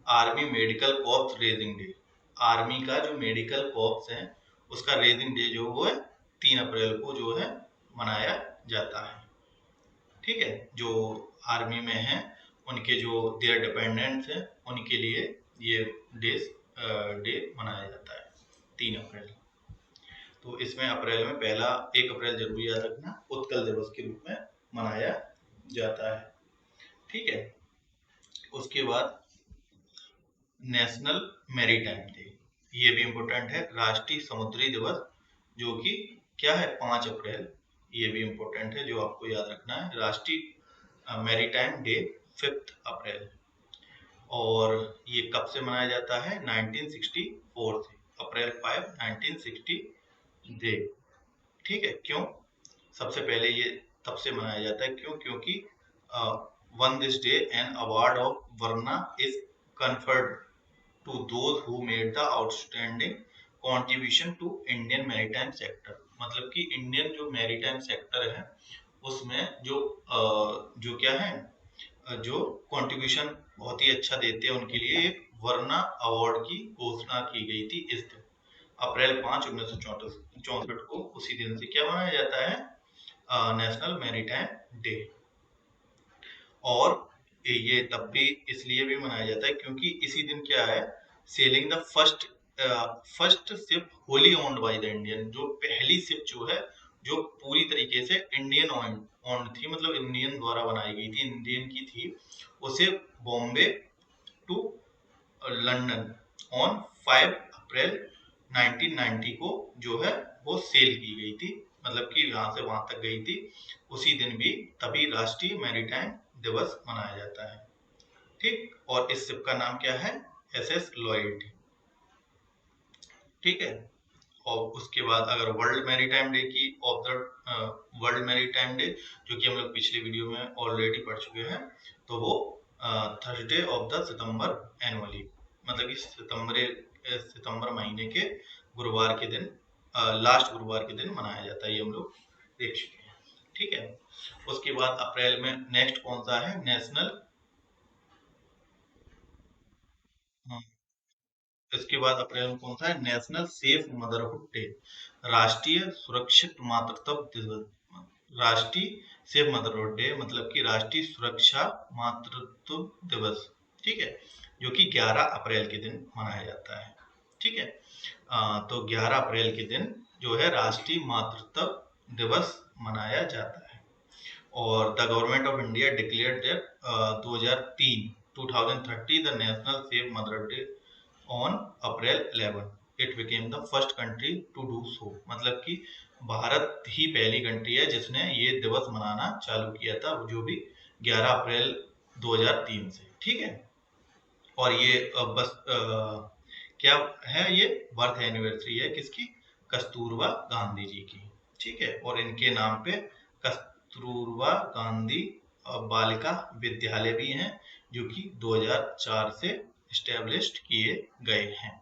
A: army medical corps raising day. Army का जो मेडिकल कॉर्प्स है उसका रेजिंग डे जो वो है 3 अप्रैल को जो है मनाया जाता है। ठीक है, जो आर्मी में है उनके जो देयर डिपेंडेंट्स हैं उनके लिए ये डे मनाया जाता है 3 अप्रैल। तो इसमें अप्रैल में पहला 1 अप्रैल जरूर याद रखना, उत्कल दिवस के रूप में मनाया जाता है। ठीक है। उसके बाद नेशनल मैरीटाइम डे, ये भी इम्पोर्टेंट है, राष्ट्रीय समुद्री दिवस, जो कि क्या है 5 अप्रैल। ये भी इम्पोर्टेंट है जो आपको याद रखना है, राष्ट्रीय मैरीटाइम डे 5 अप्रैल। और ये कब से मनाया जाता है 1964 से, अप्रैल 5 1960 डे। ठीक है। क्यों सबसे पहले ये तब से मनाया जाता है, क्यों? क्योंकि on this day an award of वर्ना is conferred to those who made the outstanding contribution to Indian maritime sector। मतलब कि इंडियन जो मैरीटाइम सेक्टर है उसमें जो क्या है, जो कंट्रीब्यूशन बहुत ही अच्छा देते हैं उनके लिए एक वर्ना अवार्ड की घोषणा की गई थी इस दिन, अप्रैल 5 1964 को। उसी दिन से क्या मनाया जाता है नेशनल मैरीटाइम डे। और ये तब भी इसलिए भी मनाया जाता है क्योंकि इसी दिन क्या है, selling the first ship wholly owned by the Indian, जो पहली शिप जो है जो पूरी तरीके से इंडियन ओन्ड थी, मतलब इंडियन द्वारा बनाई गई थी, इंडियन की थी, उसे बॉम्बे टू लंदन ऑन 5 अप्रैल 1990 को जो है वो सेल की गई थी, मतलब कि यहाँ से वहां तक गई थी उसी दिन भी, तभी राष्ट्रीय मैरीटाइम दिवस मनाया जाता है। ठीक। और इस शिप का नाम क्या है, SS लॉयड। ठीक है। और उसके बाद अगर वर्ल्ड मैरीटाइम डे की वर्ल्ड मैरीटाइम डे, जो कि हम लोग पिछले वीडियो में ऑलरेडी पढ़ चुके हैं, तो वो Thursday of the September annually, मतलब कि सितंबर महीने के गुरुवार के दिन, लास्ट गुरुवार के दिन मनाया जाता है, ये हम लोग देख चुके हैं। ठीक है। उसके बाद अप्रैल में नेक्स्ट कौन सा है, नेशनल, इसके बाद अप्रैल में कौन सा है, नेशनल सेफ मदरहुड डे, राष्ट्रीय सुरक्षित मातृत्व दिवस। राष्ट्रीय सेफ मदरहुड डे मतलब कि राष्ट्रीय सुरक्षा मातृत्व दिवस। ठीक है। जो कि 11 अप्रैल के दिन मनाया जाता है। ठीक है। तो 11 अप्रैल के दिन जो है राष्ट्रीय मातृत्व दिवस मनाया जाता है। और the government of India declared that 2030 the national safe mother day on April 11। It became the first country to do so, मतलब कि भारत ही पहली कंट्री है जिसने ये दिवस मनाना चालू किया था, जो भी 11 अप्रैल 2003 से। ठीक है। और ये क्या है, ये बर्थ एनिवर्सरी है किसकी, कस्तूरबा गांधी जी की। ठीक है। और इनके नाम पे कस्तूरबा गांधी बालिका विद्यालय भी हैं, जो कि 2004 से स्टैब्लिश्ड किए गए हैं।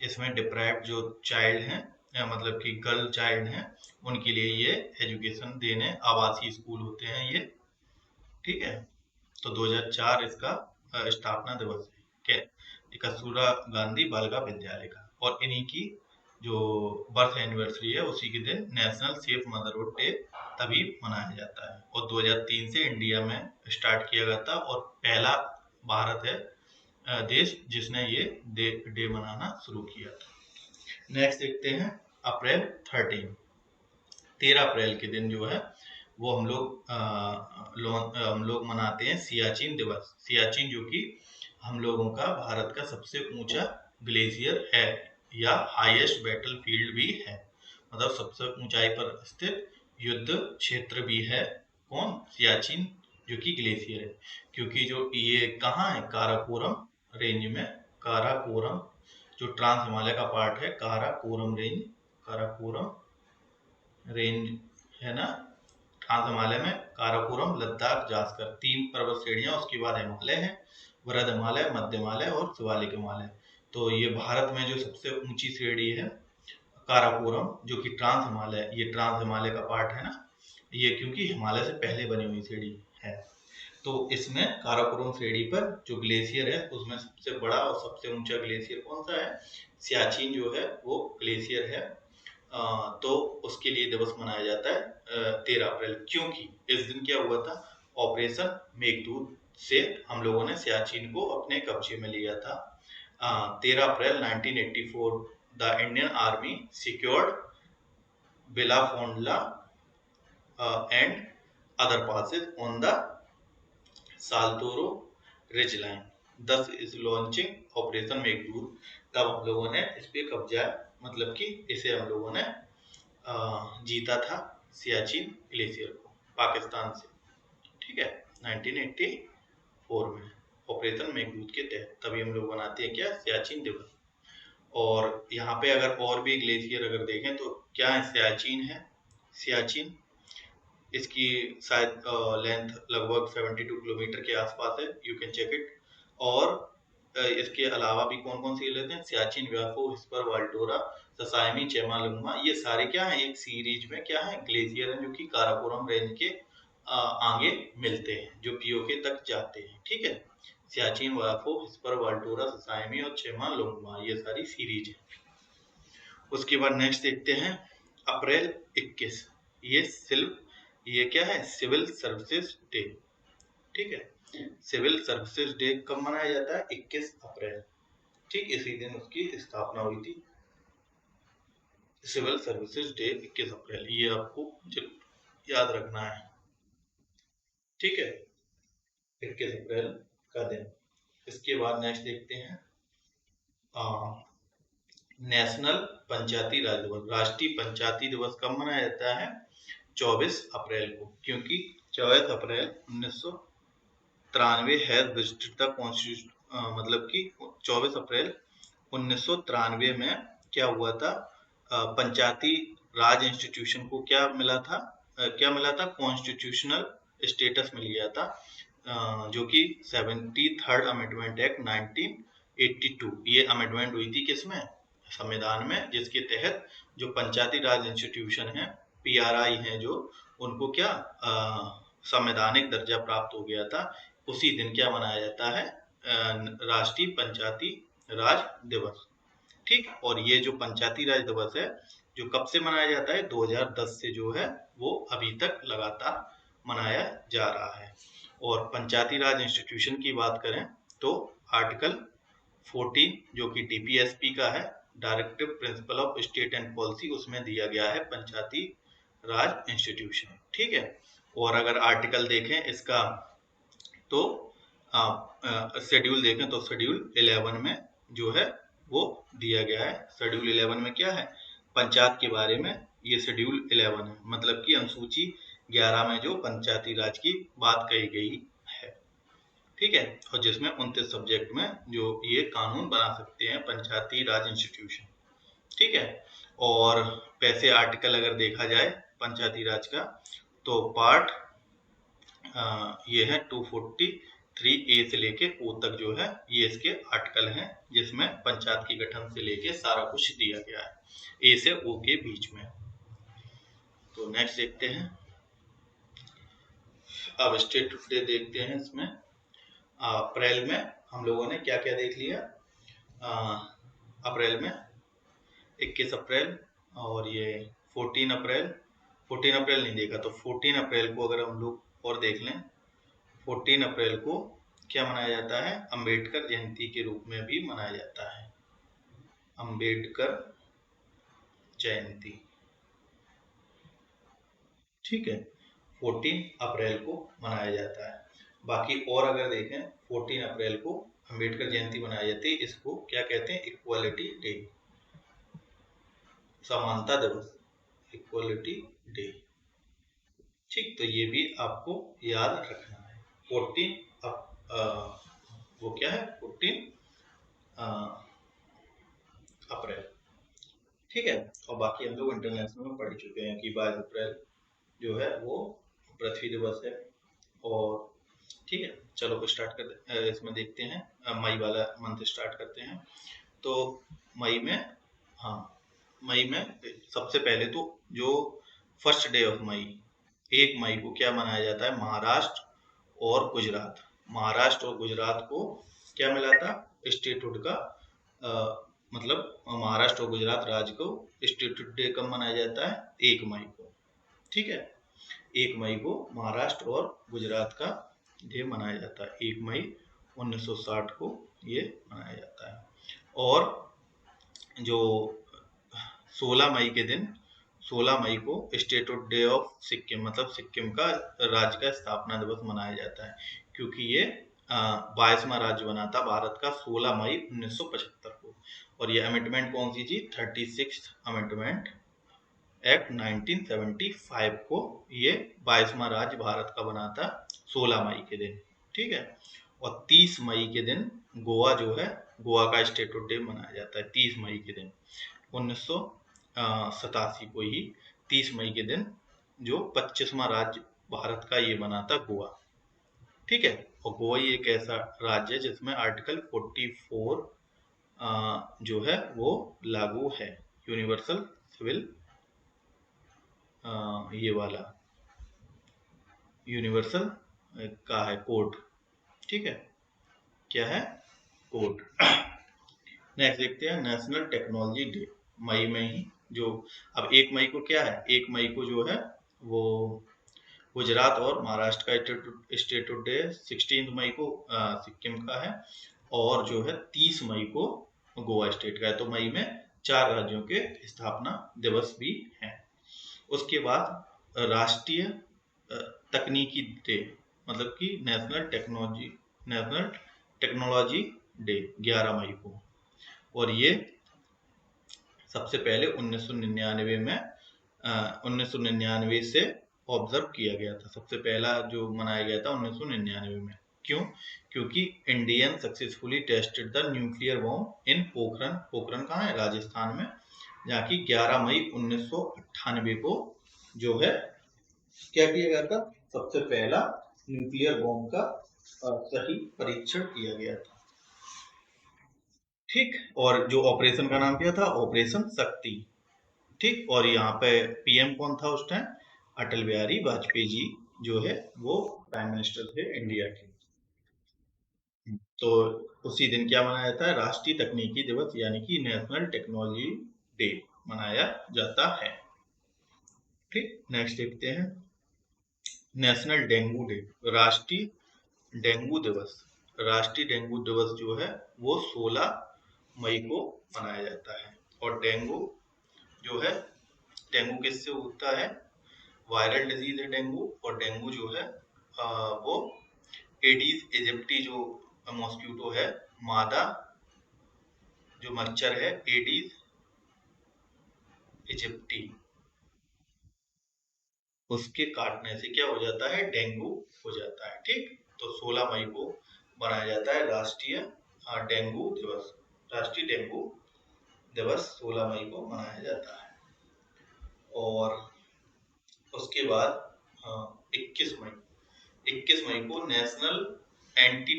A: इसमें डिप्राइव्ड जो चाइल्ड हैं, मतलब कि गर्ल चाइल्ड हैं, उनके लिए ये एजुकेशन देने आवासीय स्कूल होते हैं ये। ठीक है। तो 2004 इसका स्थापना दिवस है कस्तूरबा गांधी बालिका विद्यालय का। और इन्हीं की जो बर्थ एनिवर्सरी है उसी के दिन नेशनल सेफ मदरहुड डे तभी मनाया जाता है। और 2003 से इंडिया में स्टार्ट किया गया था, और पहला भारत है देश जिसने ये डे मनाना शुरू किया था। नेक्स्ट देखते हैं अप्रैल 13 अप्रैल के दिन जो है वो हम लोग मनाते हैं सियाचिन दिवस। सियाचिन जो कि हम लोगों का भारत का सबसे ऊंचा ग्लेशियर है, या हाईएस्ट बैटल फील्ड भी है, मतलब सबसे ऊंचाई पर स्थित युद्ध क्षेत्र भी है। कौन, सियाचिन, जो कि ग्लेशियर है। क्योंकि जो ये कहाँ है, काराकोरम रेंज में, काराकोरम जो ट्रांस हिमालय का पार्ट है, काराकोरम रेंज, काराकोरम रेंज है ना, ट्रांस हिमालय में काराकोरम, लद्दाख, जास्कर, 3 पर्वत श्रेणियां, उसके बाद हिमालय है, वृहद हिमालय, मध्य हिमालय और शिवालिक हिमालय। तो ये भारत में जो सबसे ऊंची श्रेणी है काराकोरम, जो कि ट्रांस हिमालय, ये ट्रांस हिमालय का पार्ट है ना, ये क्योंकि हिमालय से पहले बनी हुई श्रेणी है। तो इसमें काराकोरम श्रेणी पर जो ग्लेशियर है उसमें सबसे बड़ा और सबसे ऊंचा ग्लेशियर कौन सा है, सियाचिन जो है वो ग्लेशियर है। तो उसके लिए दिवस मनाया जाता है 13 अप्रैल, क्योंकि इस दिन क्या हुआ था, ऑपरेशन मेघदूत से हम लोगों ने सियाचिन को अपने कब्जे में लिया था। 13 April 1984 the Indian army secured Bilafondla and other passes on the Saltoro ridge line. 10 is launching operation Meghdoot. तब हम लोगों ने इस पे कब्जा, मतलब कि इसे हम लोगों ने जीता था सियाचिन ग्लेशियर को पाकिस्तान से। ठीक है, 1984 में ऑपरेशन मेघदूत के तहत तभी हम लोग बनाते हैं क्या, सियाचिन दिवस। और यहाँ पे अगर और भी ग्लेशियर अगर देखें तो क्या है, सियाचिन है। सियाचिन इसकी शायद लेंथ लगभग 72 किलोमीटर के आसपास है, यू कैन चेक इट। और इसके अलावा भी कौन कौन सी लेते हैं, सियाचिन, व्याफो, हिस्पर, वाल्टोरा, ससाइमी, चेमालुंगमा, ये सारे क्या है, एक सीरीज में क्या है, ग्लेशियर है, जो कि काराकोरम रेंज के आगे मिलते हैं, जो पीओके तक जाते हैं। ठीक है, सियाचिन, व्याफो, हिस्पर, वाल्टोरा, ससाइमी और चेमालुंगमा, ये सारी सीरीज है। उसके बाद नेक्स्ट देखते हैं अप्रैल 21, ये क्या है, सिविल सर्विसेज डे। ठीक है, सिविल सर्विसेज डे कब मनाया जाता है, 21 अप्रैल। ठीक, इसी दिन उसकी स्थापना हुई थी, सिविल सर्विसेज डे 21 अप्रैल, ये आपको याद रखना है। ठीक है, 21 अप्रैल का दिन। इसके बाद नेक्स्ट देखते हैं नेशनल पंचायती राज दिवस। राष्ट्रीय पंचायती दिवस कब मनाया जाता है, 24 अप्रैल को, क्योंकि 24 अप्रैल 1993 है विजिटेड द कॉन्स्टिट्यूशन, मतलब कि 24 अप्रैल 1993 में क्या हुआ था, पंचायती राज इंस्टीट्यूशन को क्या मिला था, कॉन्स्टिट्यूशनल स्टेटस मिल गया था, जो कि 73rd अमेंडमेंट एक्ट 1982, ये अमेंडमेंट हुई थी किसमें, संविधान में, जिसके तहत जो पंचायती राज इंस्टीट्यूशन है, पीआरआई है, जो उनको क्या संवैधानिक दर्जा प्राप्त हो गया था। उसी दिन क्या मनाया जाता है, राष्ट्रीय पंचायती राज दिवस। ठीक, और ये जो पंचायती राज दिवस है, जो कब से मनाया जाता है, 2010 से जो है वो अभी तक लगातार मनाया जा रहा है। और पंचायती राज इंस्टीट्यूशन की बात करें तो आर्टिकल 14 जो कि डीपीएसपी का है, directive principle of state and policy, उसमें दिया गया है पंचायती राज इंस्टीट्यूशन। ठीक है, और अगर आर्टिकल देखें इसका तो शेड्यूल देखें तो शेड्यूल 11 में जो है वो दिया गया है। शेड्यूल 11 में क्या है, पंचायत के बारे में, ये शेड्यूल 11 है, मतलब कि अनुसूची 11 में जो पंचायती राज की बात कही गई है। ठीक है, और जिसमें 29 सब्जेक्ट में जो ये कानून बना सकते हैं पंचायती राज इंस्टीट्यूशन। ठीक है, और पैसे आर्टिकल अगर देखा जाए पंचायती राज का, तो पार्ट ये है 243A से लेके O तक जो है ये इसके आर्टिकल हैं, जिसमें पंचायत की गठन से लेके सारा कुछ दिया गया है, A से O के बीच में। तो नेक्स्ट देखते हैं, अब स्टेट डे देखते हैं। इसमें अप्रैल में हम लोगों ने क्या क्या देख लिया, अप्रैल में 21 अप्रैल और ये 14 अप्रैल नहीं देखा, तो 14 अप्रैल को अगर हम लोग और देख लें, 14 अप्रैल को क्या मनाया जाता है, अंबेडकर जयंती के रूप में भी मनाया जाता है, अंबेडकर जयंती। ठीक है, 14 अप्रैल को मनाया जाता है। बाकी और अगर देखें, 14 अप्रैल को अंबेडकर जयंती मनाई जाती है, इसको क्या कहते हैं, इक्वालिटी डे, समानता दिवस, इक्वालिटी डे। ठीक, तो ये भी आपको याद रखना है। 14 वो क्या है, 14 अप्रैल। ठीक है, और बाकी हम लोग इंटरनेशनल में पढ़ चुके हैं कि 22 अप्रैल जो है वो पृथ्वी दिवस है। और ठीक है, चलो स्टार्ट करते, इसमें देखते हैं, मई वाला मंथ स्टार्ट करते हैं। तो मई में, हाँ, मई में सबसे पहले तो जो फर्स्ट डे ऑफ मई, 1 मई को क्या मनाया जाता है, महाराष्ट्र और गुजरात, महाराष्ट्र और गुजरात को क्या मिला था, स्टेटहुड का, मतलब महाराष्ट्र और गुजरात राज्य को स्टेटहुड डे कब मनाया जाता है, 1 मई को। ठीक है, 1 मई को महाराष्ट्र और गुजरात का डे मनाया जाता है। 1 मई 1960 को ये मनाया जाता है। और जो 16 मई के दिन 16 मई को स्टेटहुड डे ऑफ सिक्किम, मतलब सिक्किम का राज्य का स्थापना दिवस मनाया जाता है, क्योंकि ये 22वां राज्य बना था भारत का 16 मई 1975 को। और ये अमेंडमेंट कौन सी थी? 36th अमेंडमेंट एक्ट 1975 को ये 22वां राज्य भारत का बना था 16 मई के दिन। ठीक है। और 30 मई के दिन गोवा जो है, गोवा का स्टेटहुड डे मनाया जाता है 30 मई के दिन 1987 को ही 30 मई के दिन, जो 25वां राज्य भारत का ये बना था गोवा। ठीक है। और गोवा ही एक ऐसा राज्य है जिसमें आर्टिकल 44 जो है वो लागू है, यूनिवर्सल सिविल ये वाला यूनिवर्सल का है कोड। ठीक है, क्या है? कोड। नेक्स्ट देखते हैं नेशनल टेक्नोलॉजी डे, मई में ही जो, अब 1 मई को क्या है? 1 मई को जो है वो गुजरात और महाराष्ट्र का स्टेटहुड डे, 16 मई को सिक्किम का है, और जो है 30 मई को गोवा स्टेट का है। तो मई में 4 राज्यों के स्थापना दिवस भी हैं। उसके बाद राष्ट्रीय तकनीकी डे, मतलब कि नेशनल टेक्नोलॉजी डे 11 मई को। और ये सबसे पहले 1999 में 1999 से ऑब्जर्व किया गया था। सबसे पहला जो मनाया गया था 1999 में। क्यों? क्योंकि Indian successfully tested the nuclear bomb इन पोखरण। पोखरण कहाँ है? राजस्थान में। जहाँ की 11 मई 1998 को जो है क्या किया गया था? सबसे पहला न्यूक्लियर बॉम्ब का सही परीक्षण किया गया था। ठीक। और जो ऑपरेशन का नाम क्या था? ऑपरेशन शक्ति। ठीक। और यहाँ पे पीएम कौन था उस टाइम? अटल बिहारी वाजपेयी जी जो है वो प्राइम मिनिस्टर थे इंडिया के। तो उसी दिन क्या मनाया जाता है? राष्ट्रीय तकनीकी दिवस, यानी कि नेशनल टेक्नोलॉजी डे मनाया जाता है। ठीक। नेक्स्ट देखते हैं नेशनल डेंगू डे, राष्ट्रीय डेंगू दिवस। राष्ट्रीय डेंगू दिवस जो है वो 16 मई को मनाया जाता है। और डेंगू जो है, डेंगू किससे होता है? वायरल डिजीज है डेंगू। और डेंगू जो है वो एडीज इजिप्टी जो मॉस्किटो है, मादा जो मच्छर है एडीज इजिप्टी, उसके काटने से क्या हो जाता है? डेंगू हो जाता है। ठीक। तो 16 मई को मनाया जाता है राष्ट्रीय डेंगू दिवस। राष्ट्रीय डेंगू दिवस 16 मई को मनाया जाता है। और उसके बाद 21 मई को नेशनल एंटी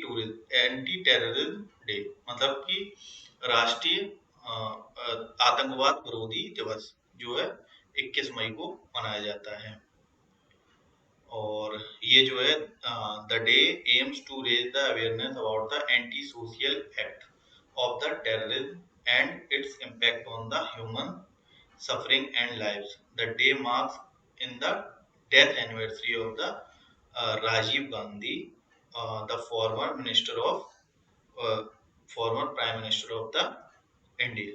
A: टेररिज्म डे, मतलब कि राष्ट्रीय आतंकवाद विरोधी दिवस जो है 21 मई को मनाया जाता है। और ये जो है the day aims to raise the awareness about the anti social act of the terrorism and its impact on the human suffering and lives. The day marks in the death anniversary of the Rajiv Gandhi, the uh, former prime minister of the India.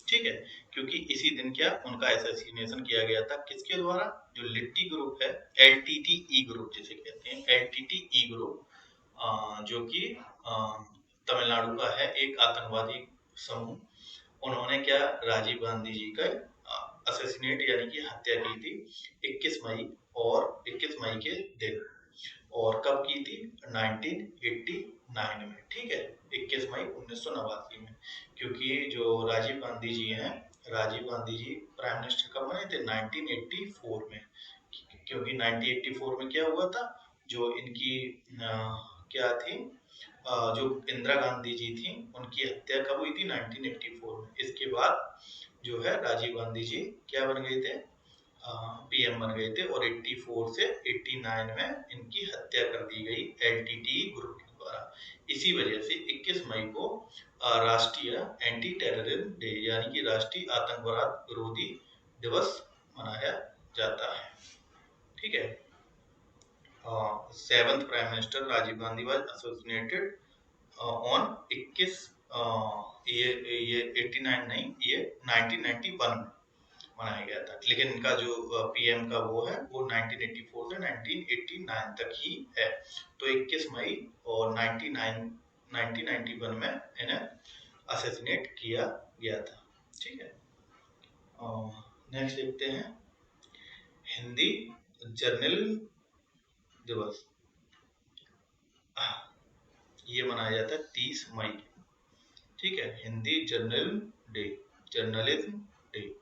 A: ठीक है। क्योंकि इसी दिन क्या उनका assassination किया गया था? किसके द्वारा? जो लिट्टी ग्रुप है, एलटीटीई ग्रुप जिसे कहते हैं, एलटीटीई ग्रुप जो कि तमिलनाडु का है एक आतंकवादी समूह। उन्होंने क्या राजीव गांधी जी का असैसिनेट यानी कि हत्या की थी 21 मई, और 21 मई के दिन। और कब की थी? 1989 में। ठीक है, 21 मई 1989 में। क्योंकि जो राजीव गांधी जी हैं, राजीव गांधी जी प्राइम मिनिस्टर कब बने थे? 1984 में। क्योंकि 1984 में क्या हुआ था? जो इनकी क्या थी, जो इंदिरा गांधी जी थी उनकी हत्या कब हुई थी? 1984 में। इसके बाद जो है राजीव गांधी जी क्या बन गए थे? पीएम बन गए थे। और 84 से 89 में इनकी हत्या कर दी गई एलटीटी ग्रुप के द्वारा। इसी वजह से 21 मई को राष्ट्रीय एंटी टेररिज्म डे यानी कि राष्ट्रीय आतंकवाद विरोधी दिवस मनाया जाता है। ठीक है। Seventh prime minister Rajiv Gandhi was assassinated on 21 ये 89 नहीं, ये 1991 में मनाया गया था। लेकिन इनका जो पीएम का वो है वो 1984 से 1989 तक ही है। तो 21 मई और 1991 में इन्हें असैसिनेट किया गया था। ठीक है, नेक्स्ट देखते हैं हिंदी जर्नल दिवस। ये मनाया जाता है 30 मई। ठीक है, Hindi journal day, journalism day.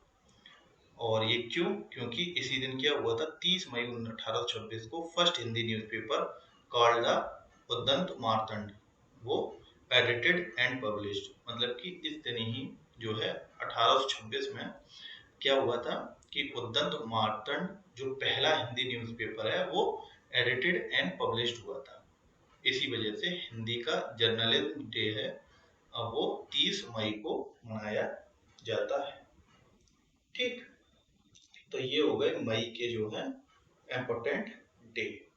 A: और ये क्यों? क्योंकि इसी दिन क्या हुआ था, 30 मई 1826 को first Hindi newspaper called the Udant Martand वो एडिटेड एंड पब्लिश्ड। मतलब कि इस दिन ही जो है 1826 में क्या हुआ था कि उद्दंत मार्तंड जो पहला हिंदी न्यूज़पेपर है वो एडिटेड एंड पब्लिश्ड हुआ था। इसी वजह से हिंदी का जर्नलिज्म डे है, अब वो 30 मई को मनाया जाता है। ठीक, तो ये हो गए मई के जो है इम्पोर्टेंट डे।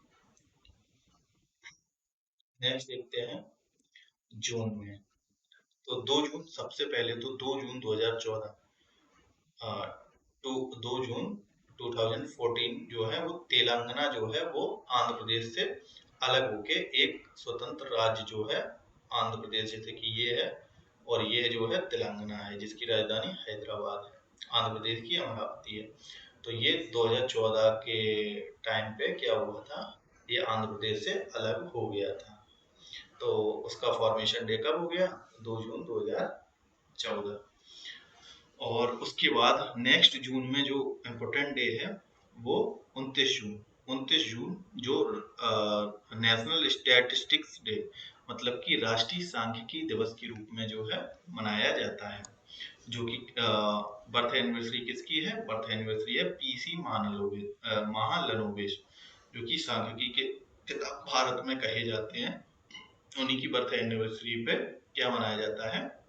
A: नेक्स्ट देखते हैं जून में। तो 2 जून, सबसे पहले तो 2 जून 2014, टू 2 जून 2014 जो है वो तेलंगाना जो है वो आंध्र प्रदेश से अलग होके एक स्वतंत्र राज्य जो है, आंध्र प्रदेश जैसे कि ये है और ये जो है तेलंगाना है जिसकी राजधानी हैदराबाद है। आंध्र प्रदेश की अमरावती है। तो ये 2014 के टाइम पे क्या हुआ था, ये आंध्र प्रदेश से अलग हो गया था। तो उसका फॉर्मेशन डे कब हो गया, 2 जून 2014। और उसके बाद नेक्स्ट जून में जो इम्पोर्टेंट डे है वो 29 जून। 29 जून जो नेशनल स्टैटिस्टिक्स डे, मतलब कि राष्ट्रीय सांख्यिकी दिवस के रूप में जो है मनाया जाता है। जो कि बर्थ एनिवर्सरी किसकी है, बर्थ एनिवर्सरी है पीसी महालनोबिस, जो कि सांख्यिकी के किताब भारत में कहे जाते हैं। उन्हीं की बर्थ एनिवर्सरी पे क्या मनाया जाता है,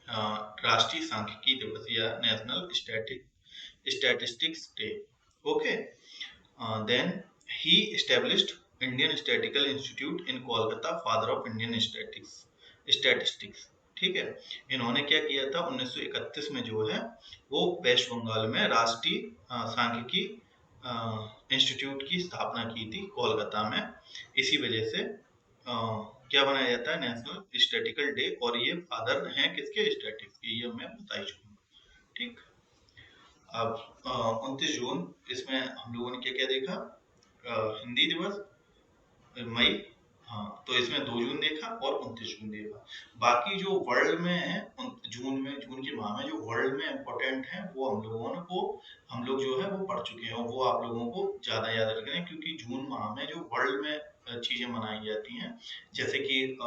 A: राष्ट्रीय सांख्यिकी दिवस या national statistics day. Okay, then he established Indian statical institute in Kolkata, father of Indian statistics. ठीक है, इन्होंने क्या किया था 1931 में जो है वो वेस्ट बंगाल में राष्ट्रीय सांख्यिकी इंस्टीट्यूट की स्थापना की थी कोलकाता में। इसी वजह से क्या बनाया जाता है, नेशनल स्टैटिकल डे। और ये फादर हैं किसके, स्टैटिक्स के, ये मैं बता ही चुका हूँ। ठीक, अब 29 जून, इसमें हम लोगों ने क्या क्या देखा, हिंदी दिवस मई, हाँ, तो इसमें 2 जून देखा और 29 जून देखा। बाकी जो वर्ल्ड में है जून में, जून के माह में जो वर्ल्ड में इम्पोर्टेंट है वो हम लोग जो है वो पढ़ चुके हैं, और वो आप लोगों को ज्यादा याद रखना है क्योंकि जून माह में जो वर्ल्ड में चीजें मनाई जाती हैं, जैसे कि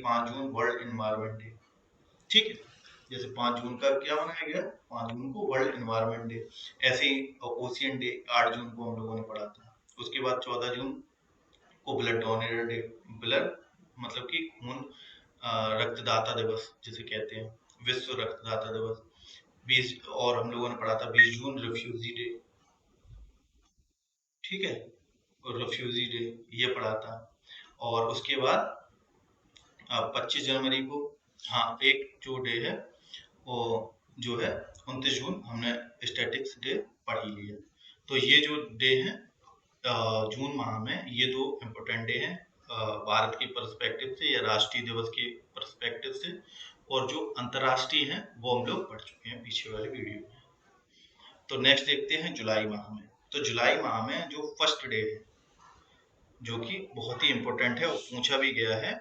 A: 5 जून वर्ल्ड एनवायरनमेंट डे। ठीक है, जैसे 5 जून का क्या मनाया गया, 5 जून को वर्ल्ड एनवायरनमेंट डे। ऐसे ही ओशियन डे 8 जून को हम लोगों ने पढ़ा था। उसके बाद 14 जून को ब्लड डोनेटर डे, ब्लड मतलब कि खून रक्तदाता दिवस जिसे कहते हैं, विश्व रक्तदाता दिवस। 20, और हम लोगों ने पढ़ा था 20 जून रिफ्यूजी डे। ठीक है, और रिफ्यूजी डे ये पढ़ा था। और उसके बाद 25 जनवरी को, हाँ, एक जो डे है वो जो है 29 जून, हमने स्टैटिक्स डे पढ़ ही लिया। तो ये जो डे है जून माह में, ये 2 इम्पोर्टेंट डे हैं भारत के पर्सपेक्टिव से या राष्ट्रीय दिवस के पर्सपेक्टिव से। और जो अंतर्राष्ट्रीय हैं वो हम लोग पढ़ चुके हैं पीछे वाले वीडियो में। तो नेक्स्ट देखते हैं जुलाई माह में। तो जुलाई माह में जो फर्स्ट डे है जो कि बहुत ही इम्पोर्टेंट है और पूछा भी गया है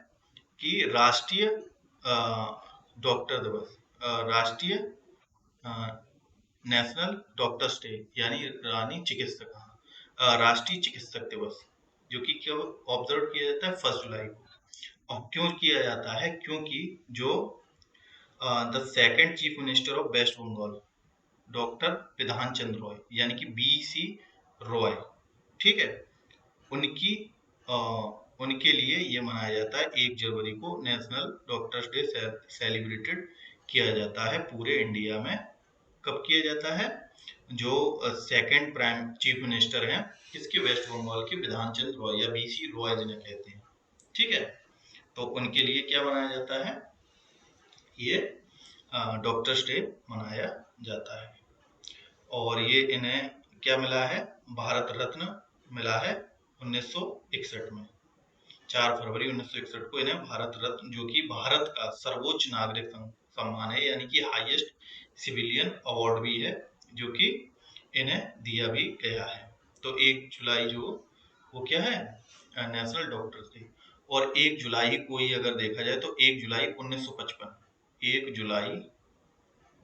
A: कि राष्ट्रीय डॉक्टर दिवस, राष्ट्रीय नेशनल डॉक्टर्स डे, यानी रानी चिकित्सक, राष्ट्रीय चिकित्सक दिवस, जो कि क्यों ऑब्जर्व किया जाता है 1 जुलाई को। और क्यों किया जाता है, क्योंकि जो the second chief minister of West Bengal doctor Bidhan Chandra Roy, यानी कि BC रॉय, ठीक है, उनकी उनके लिए ये मनाया जाता है 1 जनवरी को नेशनल डॉक्टर्स डे सेलिब्रेटेड किया जाता है पूरे इंडिया में। कब किया जाता है? जो सेकंड प्राइम चीफ मिनिस्टर हैं किसके, वेस्ट बंगाल के, विधान चंद्र रॉय या बीसी रॉय जिन्हें कहते हैं, ठीक है। तो उनके लिए क्या मनाया जाता है? ये डॉक्टर्स डे मनाया जाता है। और ये इन्हें क्या मिला है? भारत रत्न मिला है 1961 में। 4 फरवरी 1961 को इन्हें भारत रत्न, जो कि भारत का सर्वोच्च नागरिक सम्मान है, यानी कि हाईएस्ट सिविलियन अवार्ड भी है, जो कि इन्हें दिया भी गया है। तो 1 जुलाई जो वो क्या है? National doctors day. और 1 जुलाई को ही अगर देखा जाए तो 1 जुलाई 1955, 1 जुलाई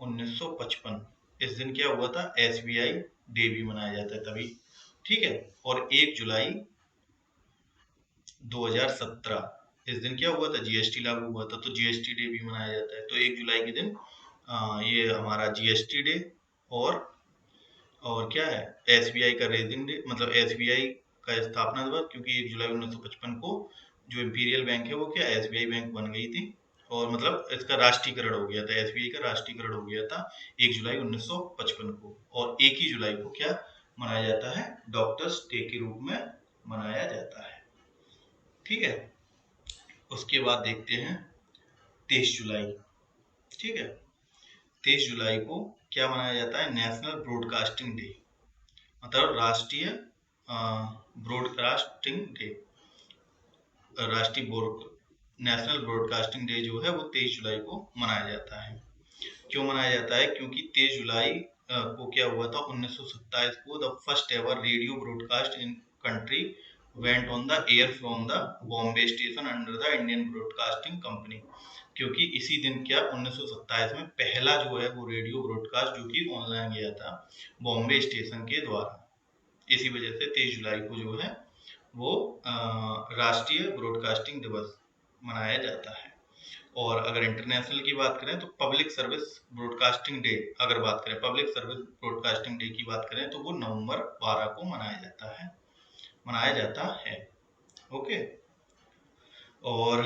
A: 1955 इस दिन क्या हुआ था? एसबीआई डे भी मनाया जाता है तभी, ठीक है। और 1 जुलाई 2017 इस दिन क्या हुआ था? जीएसटी लागू हुआ था, तो जीएसटी डे भी मनाया जाता है। तो 1 जुलाई के दिन ये हमारा जीएसटी डे और क्या है? एसबीआई का रेजिंग डे, मतलब एसबीआई का स्थापना दिवस, क्योंकि 1 जुलाई 1955 को जो इंपीरियल बैंक है वो क्या, एसबीआई बैंक बन गई थी, और मतलब इसका राष्ट्रीयकरण हो गया था, एसबीआई का राष्ट्रीयकरण हो गया था 1 जुलाई 1955 को। और 1 ही जुलाई को क्या मनाया जाता है? डॉक्टर्स डे के रूप में मनाया जाता है, ठीक है। उसके बाद देखते हैं 23 जुलाई, ठीक है। 23 जुलाई को क्या मनाया जाता है? नेशनल ब्रॉडकास्टिंग डे, मतलब राष्ट्रीय ब्रॉडकास्टिंग डे, राष्ट्रीय नेशनल ब्रॉडकास्टिंग डे जो है वो 23 जुलाई को मनाया जाता है। क्यों मनाया जाता है? क्योंकि 23 जुलाई को क्या हुआ था? 1927 को the first ever radio broadcast in country went on the air from the Bombay station under the Indian broadcasting company. क्योंकि इसी दिन क्या 1927 में पहला जो है वो रेडियो ब्रॉडकास्ट जो कि ऑनलाइन गया था बॉम्बे स्टेशन के द्वारा। इसी वजह से 23 जुलाई को जो है वो राष्ट्रीय ब्रॉडकास्टिंग दिवस मनाया जाता है। और अगर इंटरनेशनल की बात करें तो पब्लिक सर्विस ब्रॉडकास्टिंग डे, अगर बात करें पब्लिक सर्विस ब्रॉडकास्टिंग डे की बात करें तो वो नवंबर 12 को मनाया जाता है, ओके। और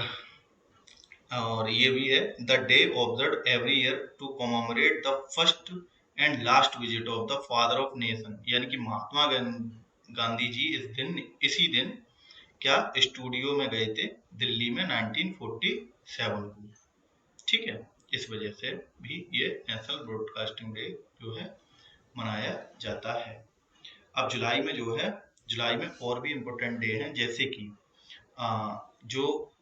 A: ये भी है the day observe every year to commemorate the first and last visit of the father of nation, यानी कि महात्मा गांधी जी इसी दिन क्या स्टूडियो में गए थे दिल्ली में 1947 को, ठीक है। इस वजह से भी ये नेशनल ब्रॉडकास्टिंग डे जो है मनाया जाता है। अब जुलाई में जो है, जुलाई में और भी इम्पोर्टेंट डे हैं, जैसे कि जो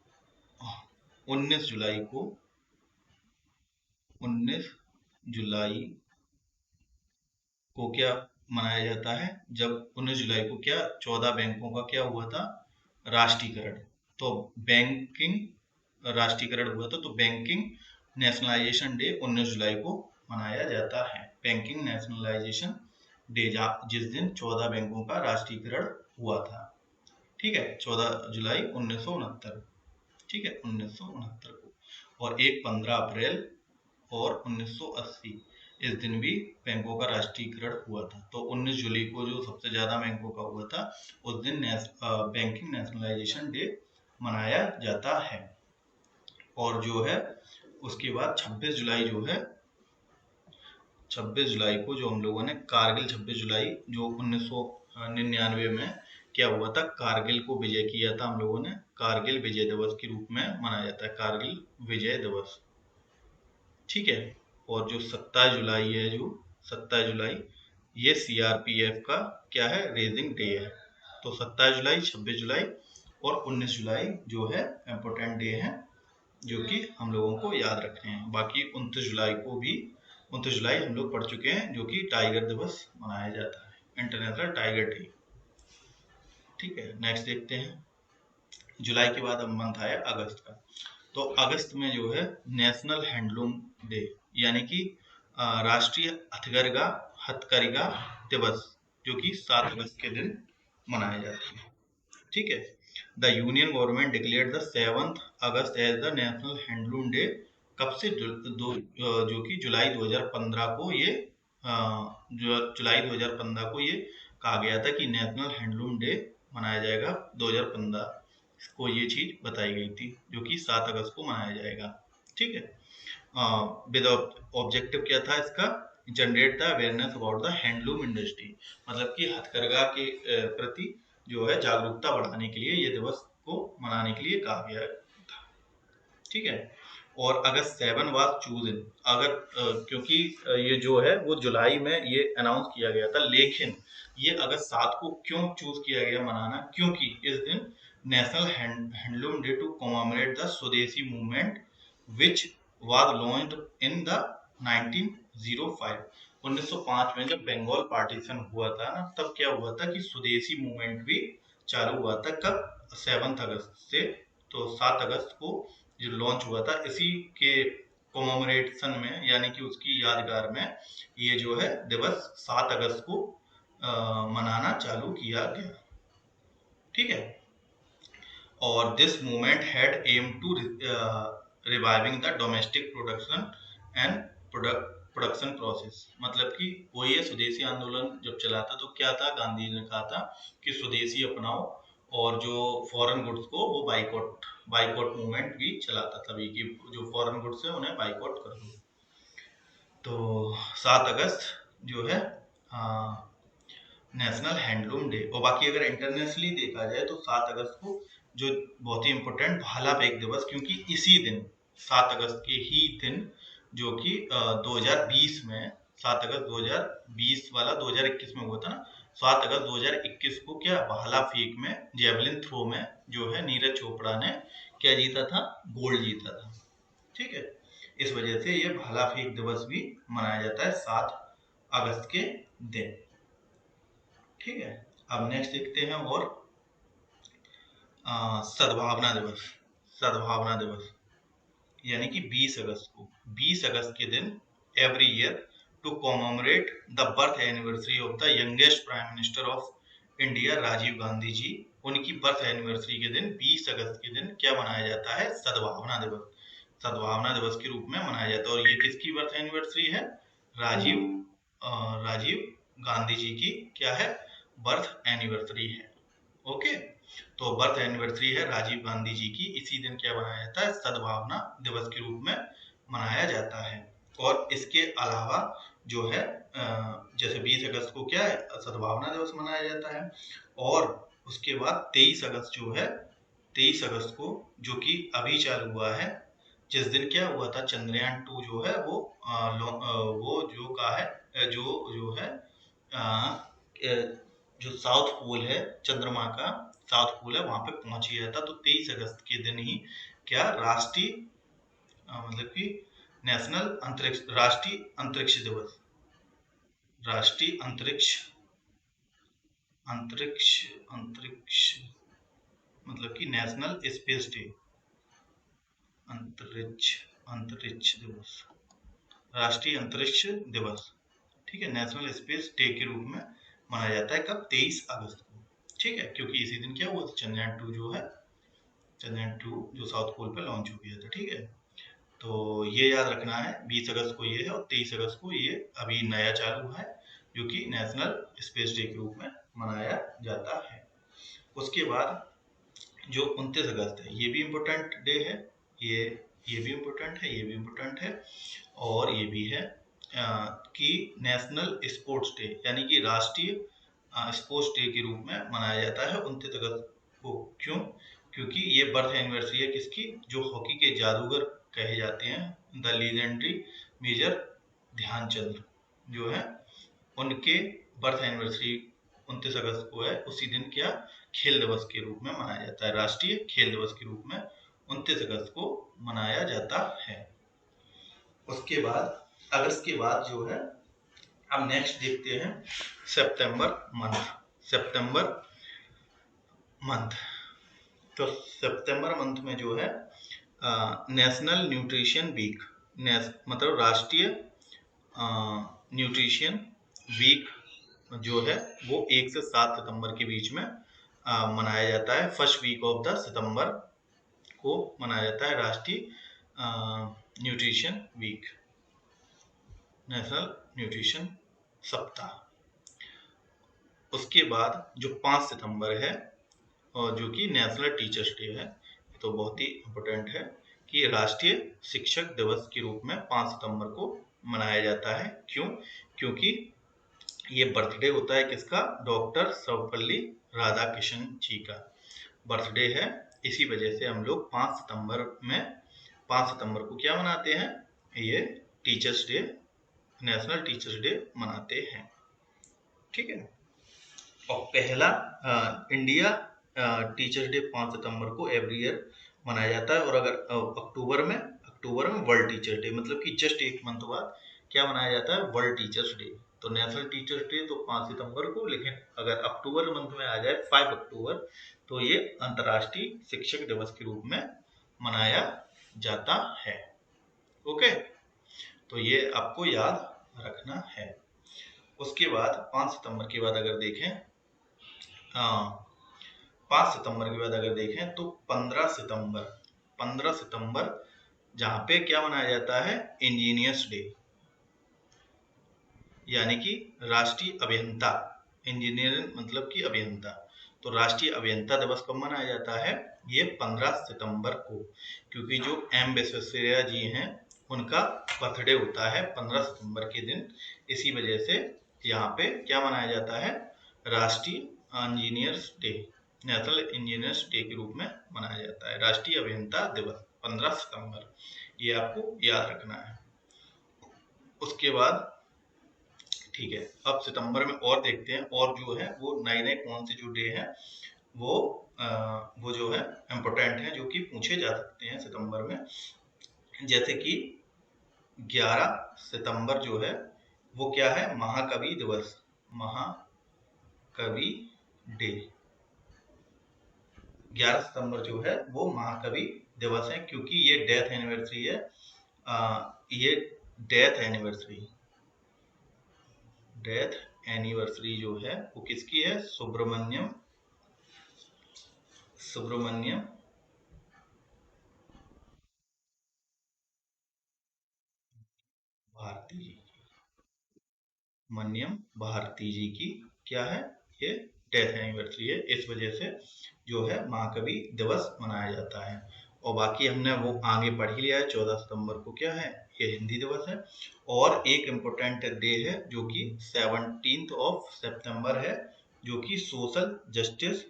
A: 19 जुलाई को 19 जुलाई को क्या मनाया जाता है? जब 19 जुलाई को क्या 14 बैंकों का क्या हुआ था? राष्ट्रीयकरण। तो बैंकिंग राष्ट्रीयकरण हुआ था, तो बैंकिंग नेशनलाइजेशन डे 19 जुलाई को मनाया जाता है। बैंकिंग नेशनलाइजेशन डे जिस दिन 14 बैंकों का राष्ट्रीयकरण हुआ था, ठीक है, 14 जुलाई 1969, ठीक है, 1969 को। और एक 15 अप्रैल और 1980 इस दिन भी बैंकों का राष्ट्रीयकरण हुआ था। तो 19 जुलाई को जो सबसे ज्यादा बैंकों का हुआ था उस दिन बैंकिंग नेशनलाइजेशन डे मनाया जाता है। और जो है उसके बाद 26 जुलाई जो है, 26 जुलाई को जो हम लोगों ने कारगिल 26 जुलाई जो 1999 में क्या हुआ था, कारगिल को विजय किया था हम लोगों ने, कारगिल विजय दिवस के रूप में मनाया जाता है, कारगिल विजय दिवस, ठीक है। और जो 27 जुलाई है, जो 27 जुलाई ये सीआरपीएफ का क्या है? रेजिंग डे है। तो 27 जुलाई, 26 जुलाई और 19 जुलाई जो है इम्पोर्टेंट डे है जो कि हम लोगों को याद रखने हैं। बाकी 29 जुलाई को भी, 29 जुलाई हम लोग पढ़ चुके हैं, जो कि टाइगर दिवस मनाया जाता है, इंटरनेशनल टाइगर डे, ठीक है। नेक्स्ट देखते हैं, जुलाई के बाद अब मंथ आया अगस्त का। तो अगस्त में जो है नेशनल हैंडलूम डे, यानी कि राष्ट्रीय हथकरघा दिवस, जो कि 7 अगस्त के दिन मनाया जाता है, ठीक है। The union government declared the 7 August as the national handloom day. कब से? जो कि जुलाई 2015 को ये जुलाई 2015 को ये कहा गया था कि नेशनल हैंडलूम डे मनाया जाएगा। 2015 को ये चीज बताई गई थी, जो कि 7 अगस्त को मनाया जाएगा, ठीक है। विद ऑब्जेक्टिव क्या था इसका? Generate the awareness about the handloom industry, मतलब कि हथकरघा के प्रति जो है जागरूकता बढ़ाने के लिए ये दिवस को मनाने के लिए कहा गया था। ठीक है। और अगस्त 7 वाज चूजन, अगर क्योंकि ये जो है वो जुलाई में ये अनाउंस किया गया था, लेकिन ये अगस्त 7 को क्यों चूज किया गया मनाना, क्योंकि इस दिन national handloom day to commemorate the Swadeshi movement which was launched in the 1905। 1905 में जब बंगाल पार्टीशन हुआ था ना, तब क्या हुआ था कि स्वदेशी मूवमेंट भी चालू हुआ था। कब? 7 अगस्त से। तो 7 अगस्त को जो लॉन्च हुआ था, इसी के कोमोमरेशन में, यानी कि उसकी यादगार में ये जो है दिवस 7 अगस्त को मनाना चालू किया गया। ठीक है। और this movement had aim to reviving the domestic production and production process, मतलब कि वो ये स्वदेशी आंदोलन जब चला था तो क्या था, गांधी जी ने कहा था कि स्वदेशी अपनाओ, और जो फॉरेन गुड्स को वो बाइकआउट मूवमेंट भी चलाता था तभी, कि जो फॉरेन गुड्स है उन्हें बाइकआउट कर दो। तो 7 अगस्त जो है नेशनल हैंडलूम डे। और बाकी अगर इंटरनेशनली देखा जाए तो 7 अगस्त को जो बहुत ही इम्पोर्टेंट भाला फेंक दिवस, क्योंकि इसी दिन 7 अगस्त के ही दिन जो कि 2020 में 7 अगस्त 2020 वाला 2021 में हुआ था ना, 7 अगस्त 2021 को क्या भाला फेंक में, जेवलिन थ्रो में जो है नीरज चोपड़ा ने क्या जीता था, गोल्ड जीता था। ठीक है। इस वजह से ये भाला फेंक दिवस भी मनाया जाता है 7 अगस्त के दिन। ठीक है। अब नेक्स्ट देखते हैं और सद्भावना दिवस। सद्भावना दिवस यानी कि 20 अगस्त को, 20 अगस्त के दिन every year to commemorate the birth anniversary of the youngest prime minister of India Rajiv Gandhi ji, उनकी बर्थ एनिवर्सरी के दिन 20 अगस्त के दिन क्या मनाया जाता है, सद्भावना दिवस। सद्भावना दिवस के रूप में मनाया जाता है। और ये किसकी बर्थ एनिवर्सरी है, राजीव राजीव गांधी जी की क्या है, बर्थ एनिवर्सरी है। ओके। तो बर्थ एनिवर्सरी है राजीव गांधी जी की, इसी दिन क्या मनाया जाता है, सद्भावना दिवस के रूप में मनाया जाता है। और इसके अलावा जो है जैसे 20 अगस्त को क्या है, सद्भावना दिवस मनाया जाता है। और उसके बाद 23 अगस्त जो है, 23 अगस्त को जो कि अभी चालू हुआ है, जिस दिन क्या हुआ था, चंद्रयान 2 जो है वो जो का है, जो है जो साउथ पोल है, चंद्रमा का साउथ पोल है, वहां पे पहुंच गया था। तो 23 अगस्त के दिन ही क्या राष्ट्रीय मतलब कि राष्ट्रीय अंतरिक्ष दिवस, राष्ट्रीय अंतरिक्ष अंतरिक्ष अंतरिक्ष मतलब कि नेशनल स्पेस डे, अंतरिक्ष अंतरिक्ष दिवस, राष्ट्रीय अंतरिक्ष दिवस। ठीक है। नेशनल स्पेस डे के रूप में मनाया जाता है। कब? 23 अगस्त को। ठीक है। क्योंकि इसी दिन क्या हुआ था, चंद्रयान 2 जो है, चंद्रयान 2 जो साउथ पोल पे लॉन्च हो गया था। ठीक है। तो ये याद रखना है, 20 अगस्त को ये है और 23 अगस्त को ये अभी नया चालू है, जो कि नेशनल स्पेस डे के रूप में मनाया जाता है। उसके बाद जो 29 अगस्त है, ये भी इम्पोर्टेंट डे है, ये भी इम्पोर्टेंट है, ये भी इम्पोर्टेंट है, और ये भी है कि नेशनल स्पोर्ट्स डे, यानी कि राष्ट्रीय स्पोर्ट्स डे के रूप में मनाया जाता है 29 अगस्त को। क्यों? क्योंकि ये बर्थ एनिवर्सरी है किसकी, जो हॉकी के जादूगर कहे जाते हैं, द लीजेंडरी मेजर ध्यानचंद जो है, उनके बर्थ एनिवर्सरी 29 अगस्त को है। उसी दिन क्या खेल दिवस के रूप में मनाया जाता है, राष्ट्रीय खेल दिवस के रूप में 29 अगस्त को मनाया जाता है। उसके बाद अगस्त के बाद जो है, अब नेक्स्ट देखते हैं सितंबर मंथ। सितंबर मंथ, तो सितंबर मंथ में जो है नेशनल न्यूट्रिशन वीक, मतलब राष्ट्रीय न्यूट्रिशन वीक जो है वो 1 से 7 सितंबर के बीच में मनाया जाता है। First week of the September को मनाया जाता है राष्ट्रीय न्यूट्रिशन वीक, नेशनल न्यूट्रिशन सप्ताह। उसके बाद जो 5 सितंबर है, और जो कि नेशनल टीचर्स डे है, तो बहुत ही इम्पोर्टेंट है कि राष्ट्रीय शिक्षक दिवस के रूप में 5 सितंबर को मनाया जाता है। क्यों? क्योंकि ये बर्थडे होता है किसका? डॉक्टर सर्वपल्ली राधाकृष्णन जी का बर्थडे है। इसी वजह से हम लोग 5 सितंबर को क्या मनाते हैं? ये teachers day, national teachers day मनाते हैं। ठीक है। और पहला इंडिया टीचर्स डे 5 सितंबर को एवरी ईयर मनाया जाता है। और अगर अक्टूबर में वर्ल्ड टीचर्स डे, मतलब कि जस्ट एक मंथ बाद क्या मनाया जाता है? World teachers day. तो नेशनल टीचर्स डे तो 5 सितंबर को, लेकिन अगर अक्टूबर मंथ में आ जाए 5 अक्टूबर तो ये अंतर्राष्ट्रीय शिक्षक दिवस के रूप में मनाया जाता है। ओके, तो ये आपको याद रखना है। उसके बाद 5 सितंबर के बाद अगर देखें, 5 सितंबर के बाद अगर देखें तो 15 सितंबर जहां पे क्या मनाया जाता है? इंजीनियर्स डे, यानी कि राष्ट्रीय अभियंता। इंजीनियर मतलब कि अभियंता। तो राष्ट्रीय अभियंता दिवस कब मनाया जाता है? ये 15 सितंबर को, क्योंकि जो एम विश्वेश्वरैया जी हैं उनका बर्थडे होता है 15 सितंबर के दिन। इसी वजह से यहाँ पे क्या मनाया जाता है? राष्ट्रीय engineers day, national engineers day के रूप में मनाया जाता है। राष्ट्रीय अभियंता दिवस 15 सितंबर, ये आपको याद रखना है। उसके बाद ठीक है, अब सितंबर में और देखते हैं, और जो है वो नए नए कौन से जो डे हैं वो जो है इम्पोर्टेंट है, जो कि पूछे जा सकते हैं सितंबर में। जैसे कि 11 सितंबर जो है वो क्या है? महाकवि दिवस, महाकवि डे। 11 सितंबर जो है वो महाकवि दिवस है, क्योंकि ये डेथ एनिवर्सरी है। ये डेथ एनिवर्सरी जो है वो किसकी है? सुब्रमण्यम भारती जी, मन्यम भारती जी की क्या है? ये डेथ एनिवर्सरी है। इस वजह से जो है महाकवि दिवस मनाया जाता है। और बाकी हमने वो आगे पढ़ ही लिया है। 14 सितंबर को क्या है? ये हिंदी दिवस है। और एक इम्पोर्टेंट डे है जो कि 17 सितंबर है, जो कि social justice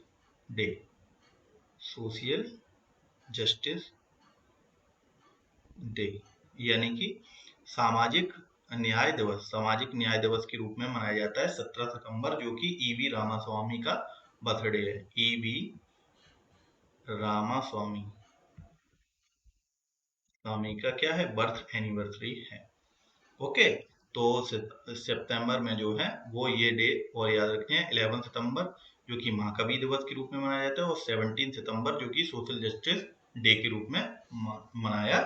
A: day, social justice day, यानी कि सामाजिक न्याय दिवस के रूप में मनाया जाता है 17 सितंबर, जो कि ईवी रामास्वामी का बर्थडे है। ईवी रामास्वामी का क्या है? बर्थ एनिवर्सरी है। ओके, तो सितंबर में जो है वो ये डे और याद रखते हैं। 11 सितंबर जो कि महाकवि दिवस के रूप में मनाया जाता है, और 17 सितंबर जो कि सोशल जस्टिस डे के रूप में मनाया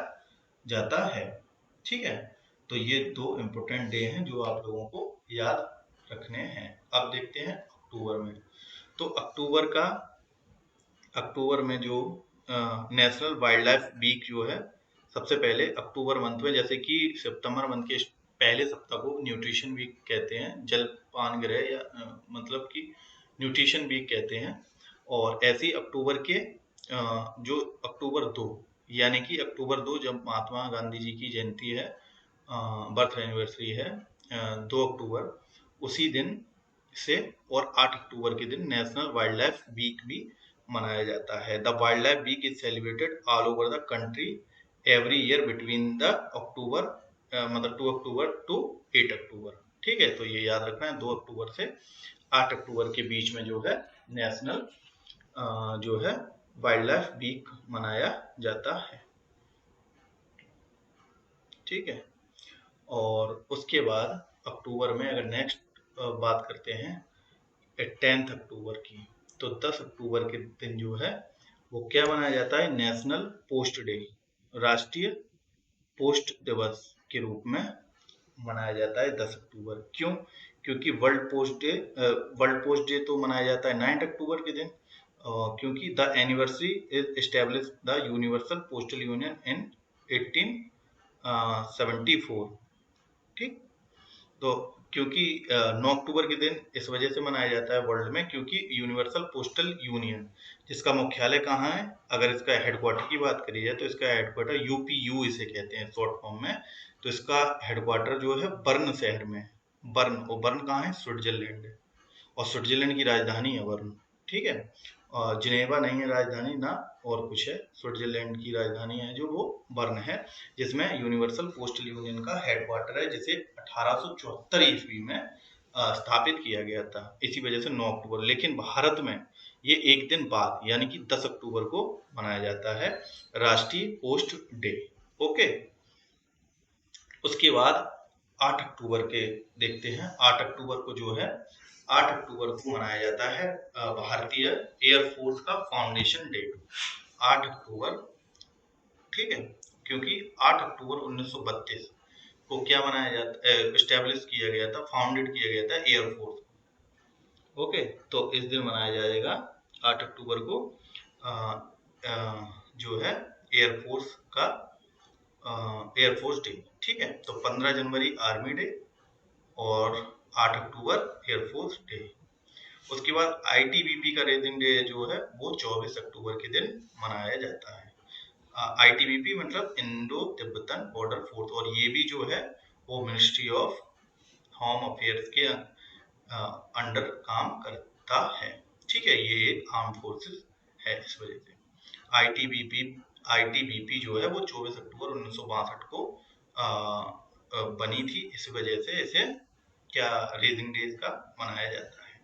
A: जाता है। ठीक है, तो ये 2 इम्पोर्टेंट डे हैं जो आप लोगों को याद रखने हैं। अब देखते हैं अक्टूबर में। तो अक्टूबर में जो नेशनल वाइल्ड लाइफ वीक जो है, सबसे पहले अक्टूबर मंथ में, जैसे कि सितंबर मंथ के पहले सप्ताह को न्यूट्रिशन वीक कहते हैं, जलपान ग्रह या मतलब कि न्यूट्रिशन वीक कहते हैं। और ऐसे ही अक्टूबर के जो अक्टूबर 2, यानी कि अक्टूबर 2 जब महात्मा गांधी जी की जयंती है, बर्थ एनिवर्सरी है 2 अक्टूबर, उसी दिन से और 8 अक्टूबर के दिन नेशनल वाइल्ड लाइफ वीक भी मनाया जाता है। The wild life week is celebrated all over the country every year between the October मतलब 2 अक्टूबर टू 8 अक्टूबर। ठीक है, तो ये याद रखना है, 2 अक्टूबर से 8 अक्टूबर के बीच में जो है नेशनल जो है वाइल्ड लाइफ वीक मनाया जाता है। ठीक है, और उसके बाद अक्टूबर में अगर नेक्स्ट बात करते हैं 10 अक्टूबर की, तो 10 अक्टूबर के दिन जो है वो क्या मनाया जाता है? नेशनल पोस्ट डे, राष्ट्रीय पोस्ट दिवस के रूप में मनाया जाता है 10 अक्टूबर। क्यों? क्योंकि वर्ल्ड पोस्ट डे तो मनाया जाता है 9 अक्टूबर के दिन, क्योंकि the anniversary is establish the Universal Postal Union in 1874। ठीक, तो क्योंकि 9 अक्टूबर के दिन इस वजह से मनाया जाता है वर्ल्ड में, क्योंकि यूनिवर्सल पोस्टल यूनियन जिसका मुख्यालय कहाँ है? अगर इसका हेडक्वार्टर की बात करी जाए तो इसका हेडक्वार्टर यूपीयू इसे कहते हैं शॉर्ट फॉर्म में, तो इसका हेडक्वार्टर जो है बर्न शहर में है। बर्न, और बर्न कहाँ है? स्विट्जरलैंड है, और स्विट्जरलैंड की राजधानी है बर्न। ठीक है, और जिनेवा नहीं है राजधानी ना, और कुछ है, स्विट्जरलैंड की राजधानी है जो वो बर्न है, जिसमें यूनिवर्सल पोस्टल यूनियन का हेडक्वार्टर है, जिसे 1874 ईस्वी में स्थापित किया गया था। इसी वजह से 9 अक्टूबर, लेकिन भारत में ये एक दिन बाद यानी कि 10 अक्टूबर को मनाया जाता है राष्ट्रीय पोस्ट डे। ओके, उसके बाद 8 अक्टूबर के देखते हैं। 8 अक्टूबर को जो है, 8 अक्टूबर को मनाया जाता है भारतीय एयरफोर्स का फाउंडेशन डे। 8 अक्टूबर, ठीक है, क्योंकि 8 अक्टूबर 1932 को क्या मनाया जाता, एस्टेब्लिश किया गया था, फाउंडेड किया गया था एयरफोर्स। ओके, तो इस दिन मनाया जाएगा 8 अक्टूबर को आ, जो है एयरफोर्स का एयरफोर्स डे। ठीक है, तो 15 जनवरी आर्मी डे और 8 अक्टूबर एयरफोर्स डे। उसके बाद आईटीबीपी का रेजिंग डे जो है वो 24 अक्टूबर के दिन मनाया जाता है। आईटीबीपी मतलब इंडो तिब्बतन बॉर्डर फोर्स, और ये भी जो है वो मिनिस्ट्री ऑफ होम अफेयर्स के अंडर काम करता है। ठीक है, ये एक आर्म फोर्सेस है, इस वजह से आईटीबीपी आईटीबीपी जो है वो 24 अक्टूबर 1962 को बनी थी, इस वजह से इसे क्या रेजिंग डेज का मनाया जाता है,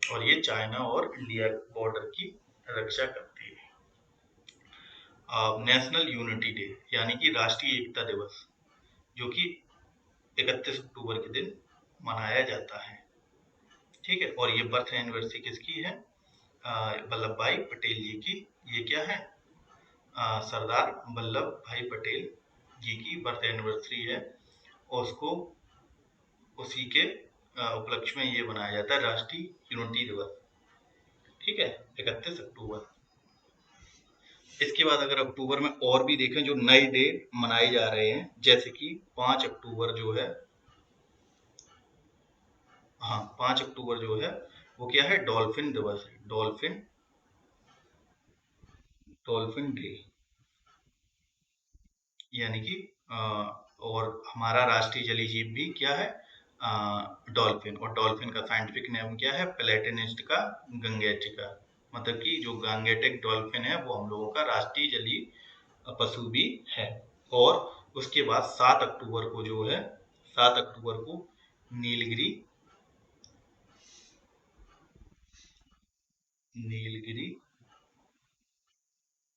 A: और ये चाइना और इंडिया बॉर्डर की रक्षा करती है। नेशनल यूनिटी डे यानी कि राष्ट्रीय एकता दिवस, जो कि 31 अक्टूबर के दिन मनाया जाता है। ठीक है, और ये बर्थ एनिवर्सरी किसकी है? वल्लभ भाई पटेल जी की। ये क्या है? सरदार वल्लभ भाई पटेल जी की बर्थ एनिवर्सरी है, और उसको उसी के उपलक्ष्य में ये बनाया जाता है राष्ट्रीय यूनिटी दिवस। ठीक है, 31 अक्टूबर। इसके बाद अगर अक्टूबर में और भी देखें जो नए डे मनाए जा रहे हैं, जैसे कि 5 अक्टूबर जो है, हाँ 5 अक्टूबर जो है वो क्या है? डॉल्फिन दिवस है, डॉल्फिन डॉल्फिन डे, यानी कि और हमारा राष्ट्रीय जलीय जीव भी क्या है? डॉल्फिन, और डॉल्फिन का साइंटिफिक नेम क्या है? प्लेटेनिस्ट का गंगेटिका, मतलब कि जो गंगेटिक डॉल्फिन है वो हम लोगों का राष्ट्रीय जलीय पशु भी है। और उसके बाद 7 अक्टूबर को जो है, 7 अक्टूबर को नीलगिरी नीलगिरी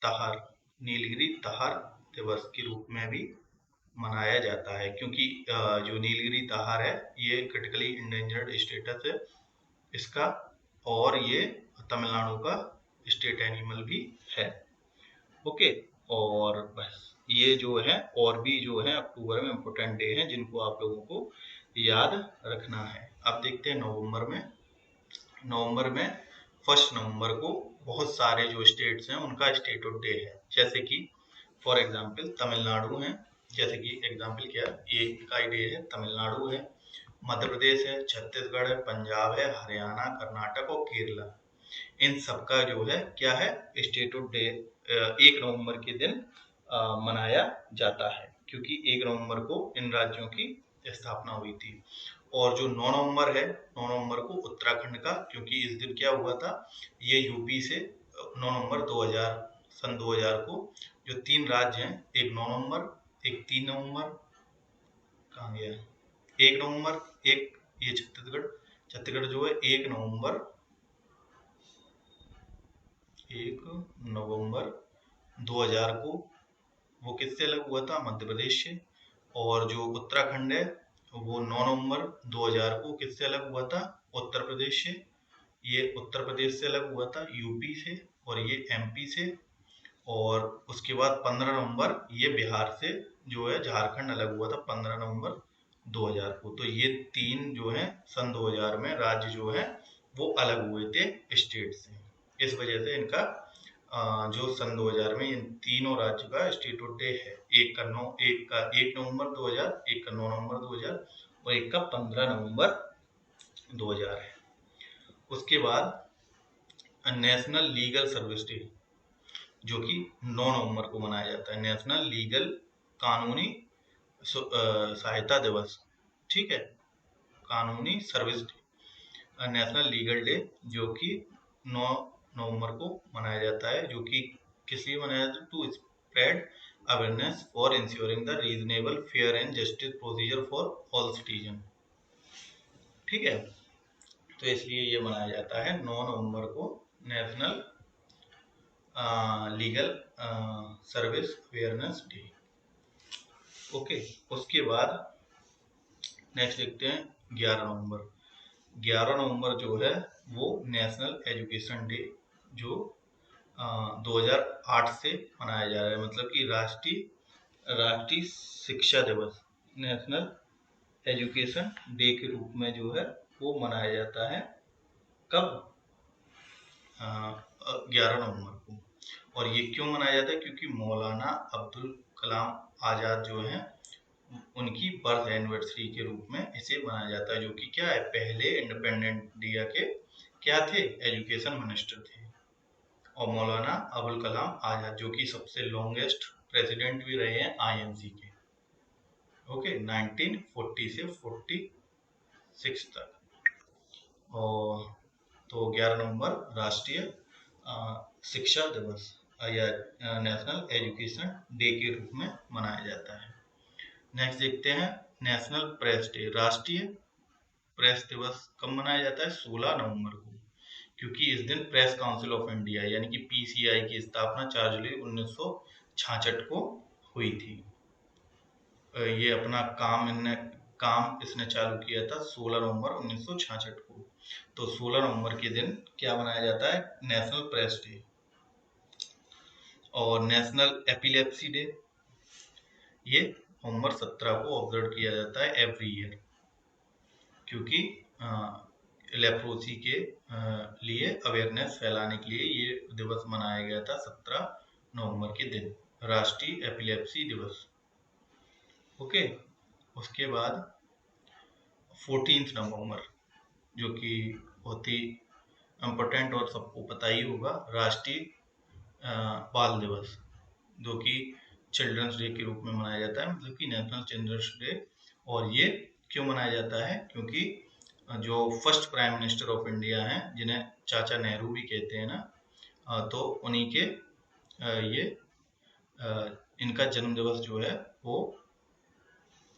A: तहर नीलगिरी तहर दिवस के रूप में भी मनाया जाता है, क्योंकि जो नीलगिरी तहार है ये क्रिटिकली इंडेंजर्ड स्टेटस है इसका, और ये तमिलनाडु का स्टेट एनिमल भी है। ओके, और बस ये जो है, और भी जो है अक्टूबर में इम्पोर्टेंट डे हैं जिनको आप लोगों को याद रखना है। अब देखते हैं नवंबर में। नवंबर में 1 नवंबर को बहुत सारे जो स्टेट्स हैं उनका स्टेटहुड डे है, जैसे कि फॉर एग्जांपल तमिलनाडु है, जैसे कि एग्जांपल क्या, एक का डे है तमिलनाडु है, मध्य प्रदेश है, छत्तीसगढ़ है, पंजाब है, हरियाणा, कर्नाटक और केरला। इन सबका जो है क्या है? स्टेटहुड डे 1 नवंबर के दिन मनाया जाता है, क्योंकि 1 नवंबर को इन राज्यों की स्थापना हुई थी। और जो 9 नवंबर है, 9 नवंबर को उत्तराखंड का, क्योंकि इस दिन क्या हुआ था, ये यूपी से 9 नवंबर 2000 सन 2000 को जो 3 राज्य हैं, एक 9 नवंबर, एक 3 नवंबर, कहाँ गया, 1 नवंबर, एक ये छत्तीसगढ़, छत्तीसगढ़ जो है 1 नवंबर 2000 को वो किससे अलग हुआ था? मध्य प्रदेश से। और जो उत्तराखंड है वो 9 नवंबर 2000 को किससे अलग हुआ था? उत्तर प्रदेश से। ये उत्तर प्रदेश से अलग हुआ था, यूपी से, और ये एमपी से। और उसके बाद 15 नवंबर ये बिहार से जो है झारखंड अलग हुआ था 15 नवंबर 2000 को। तो ये 3 जो है सन 2000 में राज्य जो है वो अलग हुए थे स्टेट से, इस वजह से इनका जो सन 2000 में इन तीनों राज्य का स्टेटहुड डे है। एक का 1 नवंबर 2000, एक का 9 नवंबर 2000 और एक का 15 नवंबर 2000 है। उसके बाद नेशनल लीगल सर्विस डे, जो कि 9 नवंबर को मनाया जाता है। नेशनल लीगल, कानूनी सहायता दिवस, ठीक है, कानूनी service day, national legal day, जो कि 9 नवंबर को मनाया जाता है, जो कि किस लिए मनाया जाता है? To spread awareness for insuring the reasonable fair and justice procedure for all citizen, ठीक है। तो इसलिए ये मनाया जाता है 9 नवंबर को, national legal service awareness day. Okay, उसके बाद नेक्स्ट देखते हैं 11 नवंबर। 11 नवंबर जो है वो नेशनल एजुकेशन डे, जो 2008 से मनाया जा रहा है, मतलब कि राष्ट्रीय शिक्षा दिवस, नेशनल एजुकेशन डे के रूप में जो है वो मनाया जाता है। कब? 11 नवंबर को। और ये क्यों मनाया जाता है? क्योंकि मौलाना अब्दुल कलाम आज़ाद जो हैं, उनकी बर्थ एनिवर्सरी के रूप में इसे मनाया जाता है, जो कि क्या है, पहले इंडिपेंडेंट इंडिया के क्या थे, एजुकेशन मिनिस्टर थे। और मौलाना अबुल कलाम आज़ाद, जो कि सबसे लॉन्गेस्ट प्रेसिडेंट भी रहे हैं आईएनसी के, ओके, 1940 से 46 तक। और तो 11 नवंबर राष्ट्रीय शिक्षा दिवस या नेशनल एजुकेशन डे के रूप में मनाया जाता है। नेक्स्ट देखते हैं नेशनल प्रेस डे। राष्ट्रीय प्रेस दिवस कब मनाया जाता है? 16 नवंबर को, क्योंकि इस दिन प्रेस काउंसिल ऑफ इंडिया यानी कि पीसीआई की स्थापना 4 जुलाई 1966 को हुई थी। ये अपना काम इसने चालू किया था 16 नवंबर 1966 को। तो 16 नवंबर के दिन क्या मनाया जाता है? National press day. और नेशनल एपिलेप्सी डे, ये नवंबर 17 को ऑब्जर्व किया जाता है एवरी ईयर, क्योंकि लेप्रोसी के लिए अवेयरनेस फैलाने के लिए ये दिवस मनाया गया था 17 नवंबर के दिन, राष्ट्रीय एपिलेप्सी दिवस। ओके, उसके बाद 14 नवंबर, जो कि बहुत ही इम्पोर्टेंट और सबको पता ही होगा, राष्ट्रीय बाल दिवस, जो कि चिल्ड्रंस डे के रूप में मनाया जाता है, मतलब कि नेशनल चिल्ड्रंस डे। और ये क्यों मनाया जाता है? क्योंकि जो first prime minister of India हैं, जिन्हें चाचा नेहरू भी कहते हैं ना, तो उन्हीं के ये इनका जन्म दिवस जो है वो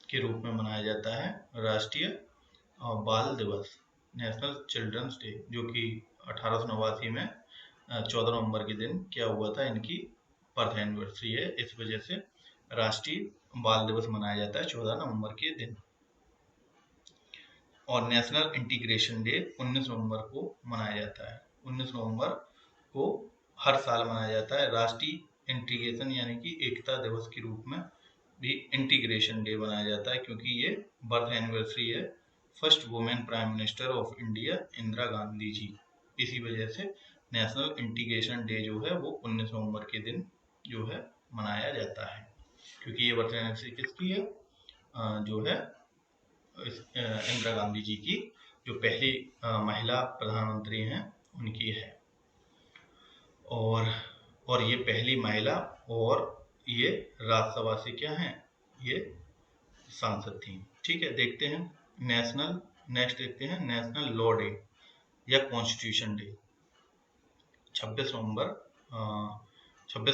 A: के रूप में मनाया जाता है, राष्ट्रीय बाल दिवस, नेशनल चिल्ड्रंस डे, जो कि 1889 में 14 नवंबर के दिन क्या हुआ था, इनकी बर्थ एनिवर्सरी है, इस वजह से राष्ट्रीय बाल दिवस मनाया जाता है 14 नवंबर के दिन। और नेशनल इंटीग्रेशन डे 19 नवंबर को मनाया जाता है। 19 नवंबर को हर साल मनाया जाता है। राष्ट्रीय इंटीग्रेशन यानी कि एकता दिवस के रूप में भी इंटीग्रेशन डे मनाया जाता है, क्योंकि ये बर्थ एनिवर्सरी है first women prime minister of India Indira Gandhi ji. इसी वजह से नेशनल इंटीग्रेशन डे जो है वो 19 नवंबर के दिन जो है मनाया जाता है, क्योंकि ये बर्थ एनिवर्सरी किसकी है? जो है इंदिरा गांधी जी की, जो पहली महिला प्रधानमंत्री हैं, उनकी है। और ये पहली महिला, और ये राज्यसभा से क्या हैं, ये सांसद थी। ठीक है, देखते हैं नेक्स्ट देखते हैं नेशनल लॉ डे या कॉन्स्टिट्यूशन डे। 26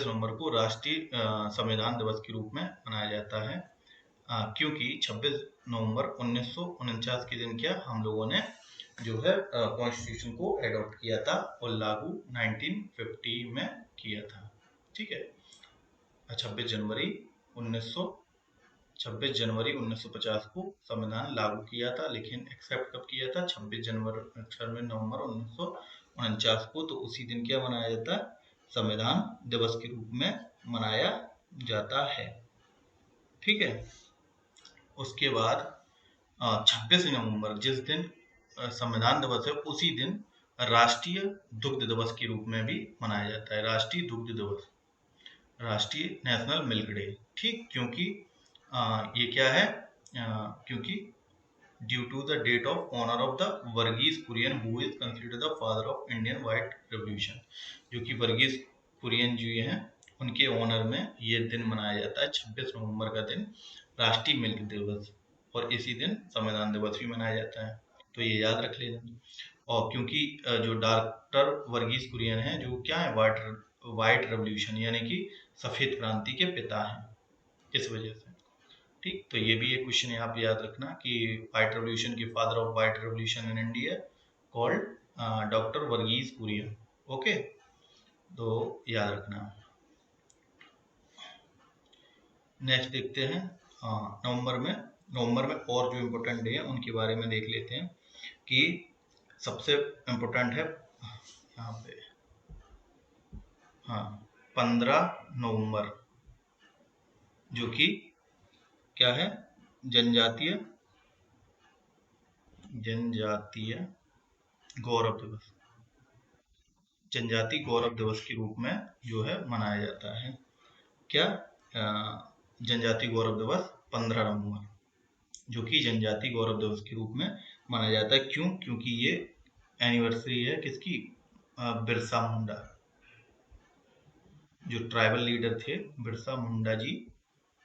A: नवंबर को राष्ट्रीय संविधान दिवस के रूप में मनाया जाता है, क्योंकि 26 नवंबर 1949 के दिन क्या हम लोगों ने जो है कॉन्स्टिट्यूशन को एडॉप्ट किया था और लागू 1950 में किया था। ठीक है, 26 जनवरी 1950 को संविधान लागू किया था, लेकिन एक्सेप्ट कब किया था? 26 नवंबर 1949 को। तो उसी दिन क्या मनाया जाता है? संविधान दिवस के रूप में मनाया जाता है। ठीक है, उसके बाद 26 नवंबर, जिस दिन संविधान दिवस है, उसी दिन राष्ट्रीय दुग्ध दिवस के रूप में भी मनाया जाता है। राष्ट्रीय दुग्ध दिवस, राष्ट्रीय नेशनल मिल्क डे। ठीक, क्योंकि ये क्या है? क्योंकि due to the date of honour of the Verghese Kurien, who is considered the father of Indian white revolution, जो कि वर्गीज कुरियन जी हैं, उनके ऑनर में ये दिन मनाया जाता है 26 नवंबर का दिन, राष्ट्रीय मिल्क दिवस, और इसी दिन संविधान दिवस भी मनाया जाता है, तो ये याद रख लेना। और क्योंकि जो डॉक्टर वर्गीस कुरियन हैं, जो क्या है, व्हाइट रेवोल्यूशन यानी कि सफेद क्रांति के पिता हैं, इस वजह से। ठीक, तो ये भी एक क्वेश्चन यहाँ पे याद रखना कि व्हाइट रेवोल्यूशन के father of white revolution in India called doctor Verghese Kurien. Okay, तो याद रखना। नेक्स्ट देखते हैं, नवंबर में और जो इम्पोर्टेंट डे है उनके बारे में देख लेते हैं कि सबसे इम्पोर्टेंट है यहाँ पे, हाँ, 15 नवंबर, जो कि क्या है, जनजातीय गौरव दिवस, जनजाति गौरव दिवस के रूप में जो है मनाया जाता है। क्या, जनजाति गौरव दिवस 15 नवंबर, जो कि जनजाति गौरव दिवस के रूप में मनाया जाता है। क्यों? क्योंकि ये एनिवर्सरी है किसकी, बिरसा मुंडा, जो ट्राइबल लीडर थे बिरसा मुंडा जी,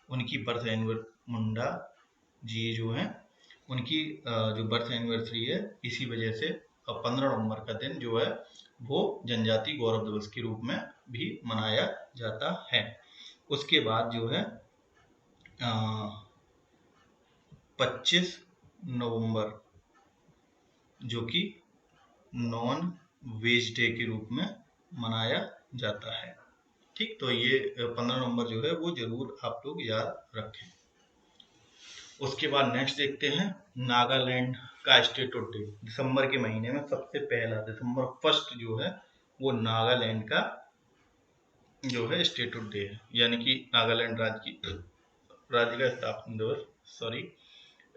A: उनकी बर्थ एनिवर्सरी, मुंडा जी जो हैं उनकी जो बर्थ एनिवर्सरी है, इसी वजह से 15 नवंबर का दिन जो है वो जनजाति गौरव दिवस के रूप में भी मनाया जाता है। उसके बाद जो है 25 नवंबर, जो कि नॉन वेज डे के रूप में मनाया जाता है। ठीक, तो ये 15 नवंबर जो है वो जरूर आप लोग याद रखें। उसके बाद नेक्स्ट देखते हैं, नागालैंड का स्टेटहुड डे। दिसंबर के महीने में सबसे पहला, दिसंबर 1 जो है वो नागालैंड का जो है स्टेटहुड डे है, यानी कि नागालैंड राज्य का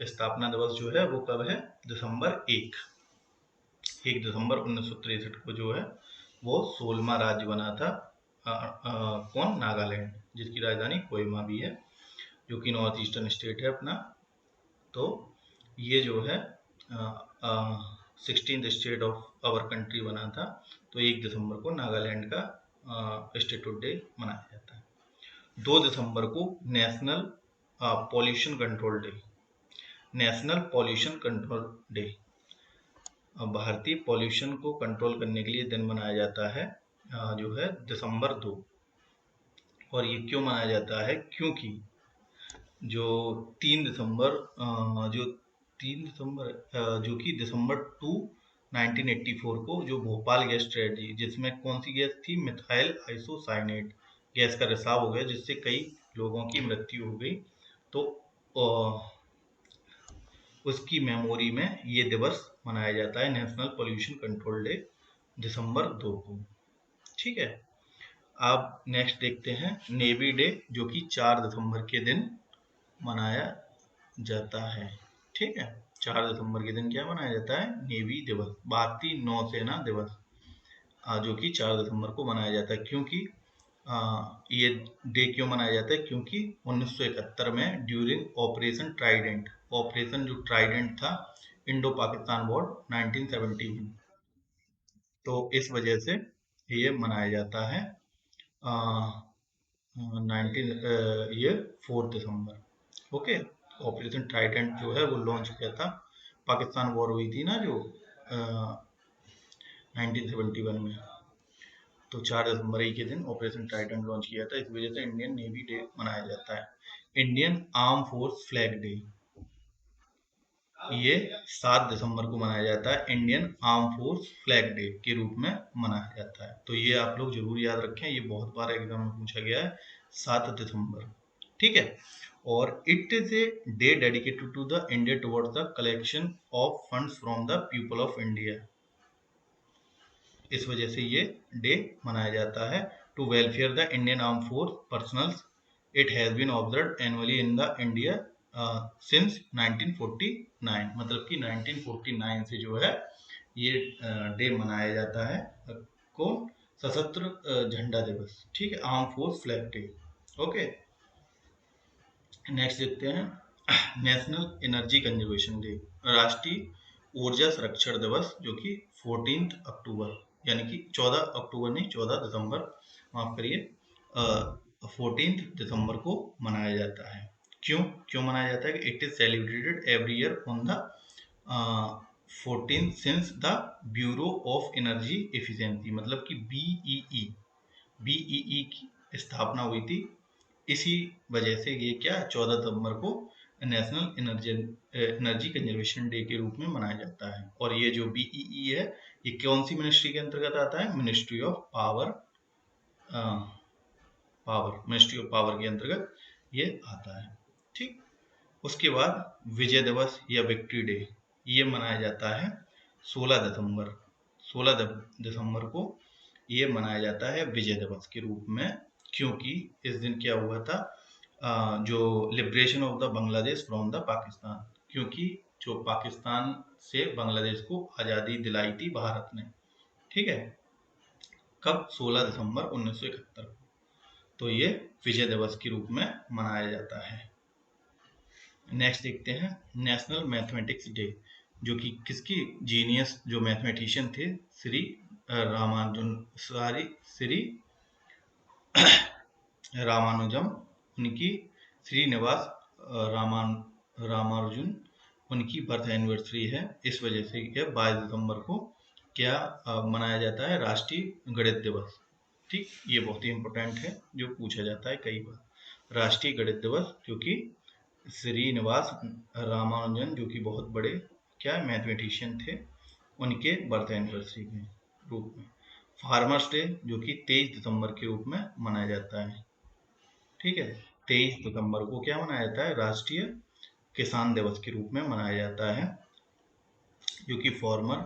A: स्थापना दिवस जो है वो कब है, दिसंबर 1 दिसंबर 1963 को जो है वो 16वां राज्य बना था। कौन, नागालैंड, जिसकी राजधानी कोहिमा भी है, जो कि नॉर्थ ईस्टर्न स्टेट है अपना। तो ये जो है 16th state of our country बना था, तो 1 दिसंबर को नागालैंड का स्टेटहुड डे मनाया जाता है। 2 दिसंबर को national pollution control day, national pollution control day, भारतीय पॉल्यूशन को कंट्रोल करने के लिए दिन मनाया जाता है, जो है दिसंबर 2। और ये क्यों मनाया जाता है, क्योंकि जो 3 दिसंबर जो कि दिसंबर 2 1984 को जो भोपाल गैस ट्रेजेडी, जिसमें कौन सी गैस थी, मिथाइल आइसोसाइनेट गैस का रिसाव हो गया, जिससे कई लोगों की मृत्यु हो गई। तो उसकी मेमोरी में ये दिवस मनाया जाता है, नेशनल पॉल्यूशन कंट्रोल डे, दिसंबर 2 को। ठीक है, अब नेक्स्ट देखते हैं नेवी डे, जो कि 4 दिसंबर के दिन मनाया जाता है। ठीक है, 4 दिसंबर के दिन क्या मनाया जाता है, नेवी दिवस, भारतीय नौसेना दिवस, जो कि 4 दिसंबर को मनाया जाता है। क्योंकि ये डे क्यों मनाया जाता है, क्योंकि 1971 में ड्यूरिंग ऑपरेशन ट्राइडेंट, ऑपरेशन जो ट्राइडेंट था, इंडो पाकिस्तान वॉर 1971, तो इस वजह से ये मनाया जाता है 4 दिसंबर। ओके, ऑपरेशन ट्राइडेंट जो है वो लॉन्च किया था, पाकिस्तान वॉर हुई थी ना जो 1971 में, तो 4 दिसंबर ही के दिन ऑपरेशन ट्राइडेंट लॉन्च किया था, इस वजह से इंडियन नेवी डे मनाया जाता है। Indian arm force flag day, ये 7 दिसंबर को मनाया जाता है, Indian arm force flag day के रूप में मनाया जाता है। तो ये आप लोग जरूर याद रखें, ये बहुत बार एग्जाम में पूछा गया है, 7 दिसंबर। ठीक है, और it is a day dedicated to the India towards the collection of funds from the people of India, इस वजह से ये डे मनाया जाता है, to welfare the Indian arm force personnels. It has been observed annually in the India since 1949, मतलब कि 1949 से जो है ये डे मनाया जाता है। कौन, सशस्त्र झंडा दिवस। ठीक है, arm force flag day. Okay, next देखते हैं नेशनल एनर्जी कंजर्वेशन डे, राष्ट्रीय ऊर्जा संरक्षण दिवस, जो कि 14 अक्टूबर, यानी कि 14 अक्टूबर नहीं, 14 दिसंबर, माफ करिए, 14 दिसंबर को मनाया जाता है। क्यों क्यों मनाया जाता है? कि it is celebrated every year on the 14 since the bureau of energy efficiency, मतलब कि बीईई की स्थापना हुई थी। इसी वजह से ये क्या 14 सितंबर को नेशनल एनर्जी कंजर्वेशन डे के रूप में मनाया जाता है। और ये जो बीईई है ये कौन सी मिनिस्ट्री के अंतर्गत आता है? Ministry of power, ministry of power के अंतर्गत ये आता है। ठीक, उसके बाद विजय दिवस या विक्ट्री डे ये मनाया जाता है 16 दिसंबर। 16 दिसंबर को ये मनाया जाता है विजय दिवस के रूप में, क्योंकि इस दिन क्या हुआ था, जो liberation of the Bangladesh from the Pakistan, क्योंकि जो पाकिस्तान से बांग्लादेश को आज़ादी दिलाई थी भारत ने। ठीक है, कब? 16 दिसंबर 1971 को। तो ये विजय दिवस के रूप में मनाया जाता है। नेक्स्ट देखते हैं नेशनल मैथमेटिक्स डे, जो कि किसकी जीनियस जो मैथमेटिशियन थे श्री रामानुजम, उनकी श्रीनिवास रामानुजन उनकी बर्थ एनिवर्सरी है। इस वजह से यह 22 दिसंबर को क्या मनाया जाता है? राष्ट्रीय गणित दिवस। ठीक, ये बहुत ही इंपॉर्टेंट है, जो पूछा जाता है कई बार। राष्ट्रीय गणित दिवस, क्योंकि श्रीनिवास रामानुजन जो कि बहुत बड़े क्या मैथमेटिशियन थे, उनके बर्थ एनिवर्सरी के रूप में। फार्मर्स डे जो कि 23 दिसंबर के रूप में मनाया जाता है। ठीक है, 23 दिसंबर को क्या मनाया जाता है? राष्ट्रीय किसान दिवस के रूप में मनाया जाता है। जो कि फॉर्मर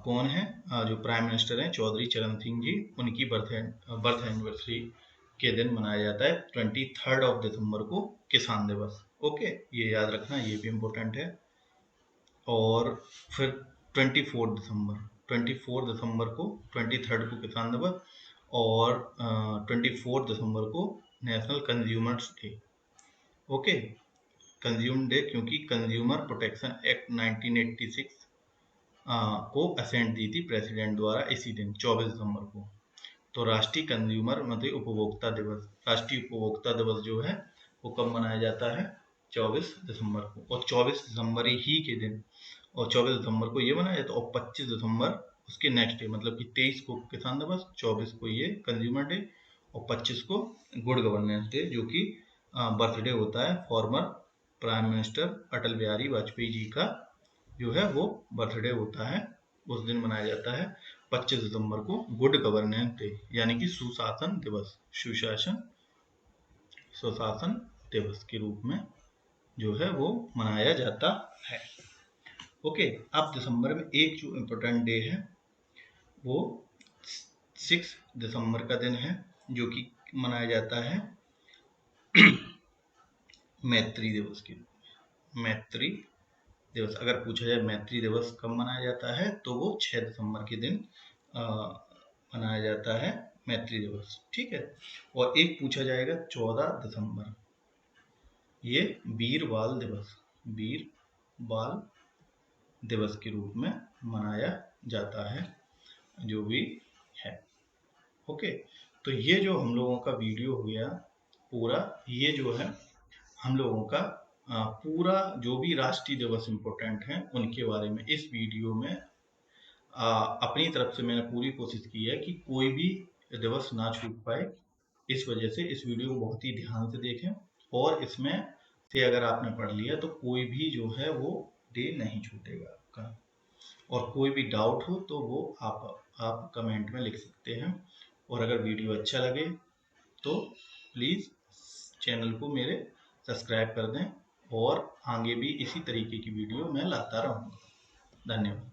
A: कौन है? जो प्राइम मिनिस्टर हैं चौधरी चरण सिंह जी, उनकी बर्थ एनिवर्सरी के दिन मनाया जाता है 23 दिसंबर को किसान दिवस। ओके, ये याद रखना, ये भी इम्पोर्टेंट है। और फिर 24 दिसंबर को 23 को किसान दिवस, और 24 दिसंबर को national consumers day. Okay, consumer day, क्योंकि कंज्यूमर प्रोटेक्शन एक्ट 1986 को असेंट दी थी प्रेसिडेंट द्वारा इसी दिन 24 दिसंबर को। तो राष्ट्रीय कंज्यूमर मतलब उपभोक्ता दिवस, राष्ट्रीय उपभोक्ता दिवस जो है वो कब मनाया जाता है? 24 दिसंबर को। और 24 दिसंबर ही के दिन, और 24 दिसंबर को ये मनाया जाता है, और 25 दिसंबर उसके नेक्स्ट डे, मतलब कि 23 को किसान दिवस, 24 को ये कंज्यूमर डे, और 25 को गुड गवर्नेंस डे, जो कि बर्थडे होता है former prime minister Atal Bihari Vajpayee ji का, जो है वो बर्थडे होता है, उस दिन मनाया जाता है 25 दिसंबर को गुड गवर्नेंस डे, यानी कि सुशासन दिवस, सुशासन दिवस के रूप में जो है वो मनाया जाता है। ओके, अब दिसंबर में एक जो इम्पोर्टेंट डे है वो 6 दिसंबर का दिन है, जो कि मनाया जाता है मैत्री दिवस के रूप में। मैत्री दिवस, अगर पूछा जाए मैत्री दिवस कब मनाया जाता है, तो वो 6 दिसंबर के दिन मनाया जाता है मैत्री दिवस। ठीक है, और एक पूछा जाएगा 14 दिसंबर, ये वीर बाल दिवस के रूप में मनाया जाता है, जो भी है। ओके, तो ये जो हम लोगों का वीडियो हो गया पूरा, ये जो है हम लोगों का पूरा जो भी राष्ट्रीय दिवस इम्पोर्टेंट हैं उनके बारे में इस वीडियो में अपनी तरफ से मैंने पूरी कोशिश की है कि कोई भी दिवस ना छूट पाए। इस वजह से इस वीडियो को बहुत ही ध्यान से देखें, और इसमें से अगर आपने पढ़ लिया तो कोई भी जो है वो डे नहीं छूटेगा आपका। और कोई भी डाउट हो तो वो आप कमेंट में लिख सकते हैं। और अगर वीडियो अच्छा लगे तो प्लीज़ चैनल को मेरे सब्सक्राइब कर दें, और आगे भी इसी तरीके की वीडियो मैं लाता रहूँगा। धन्यवाद।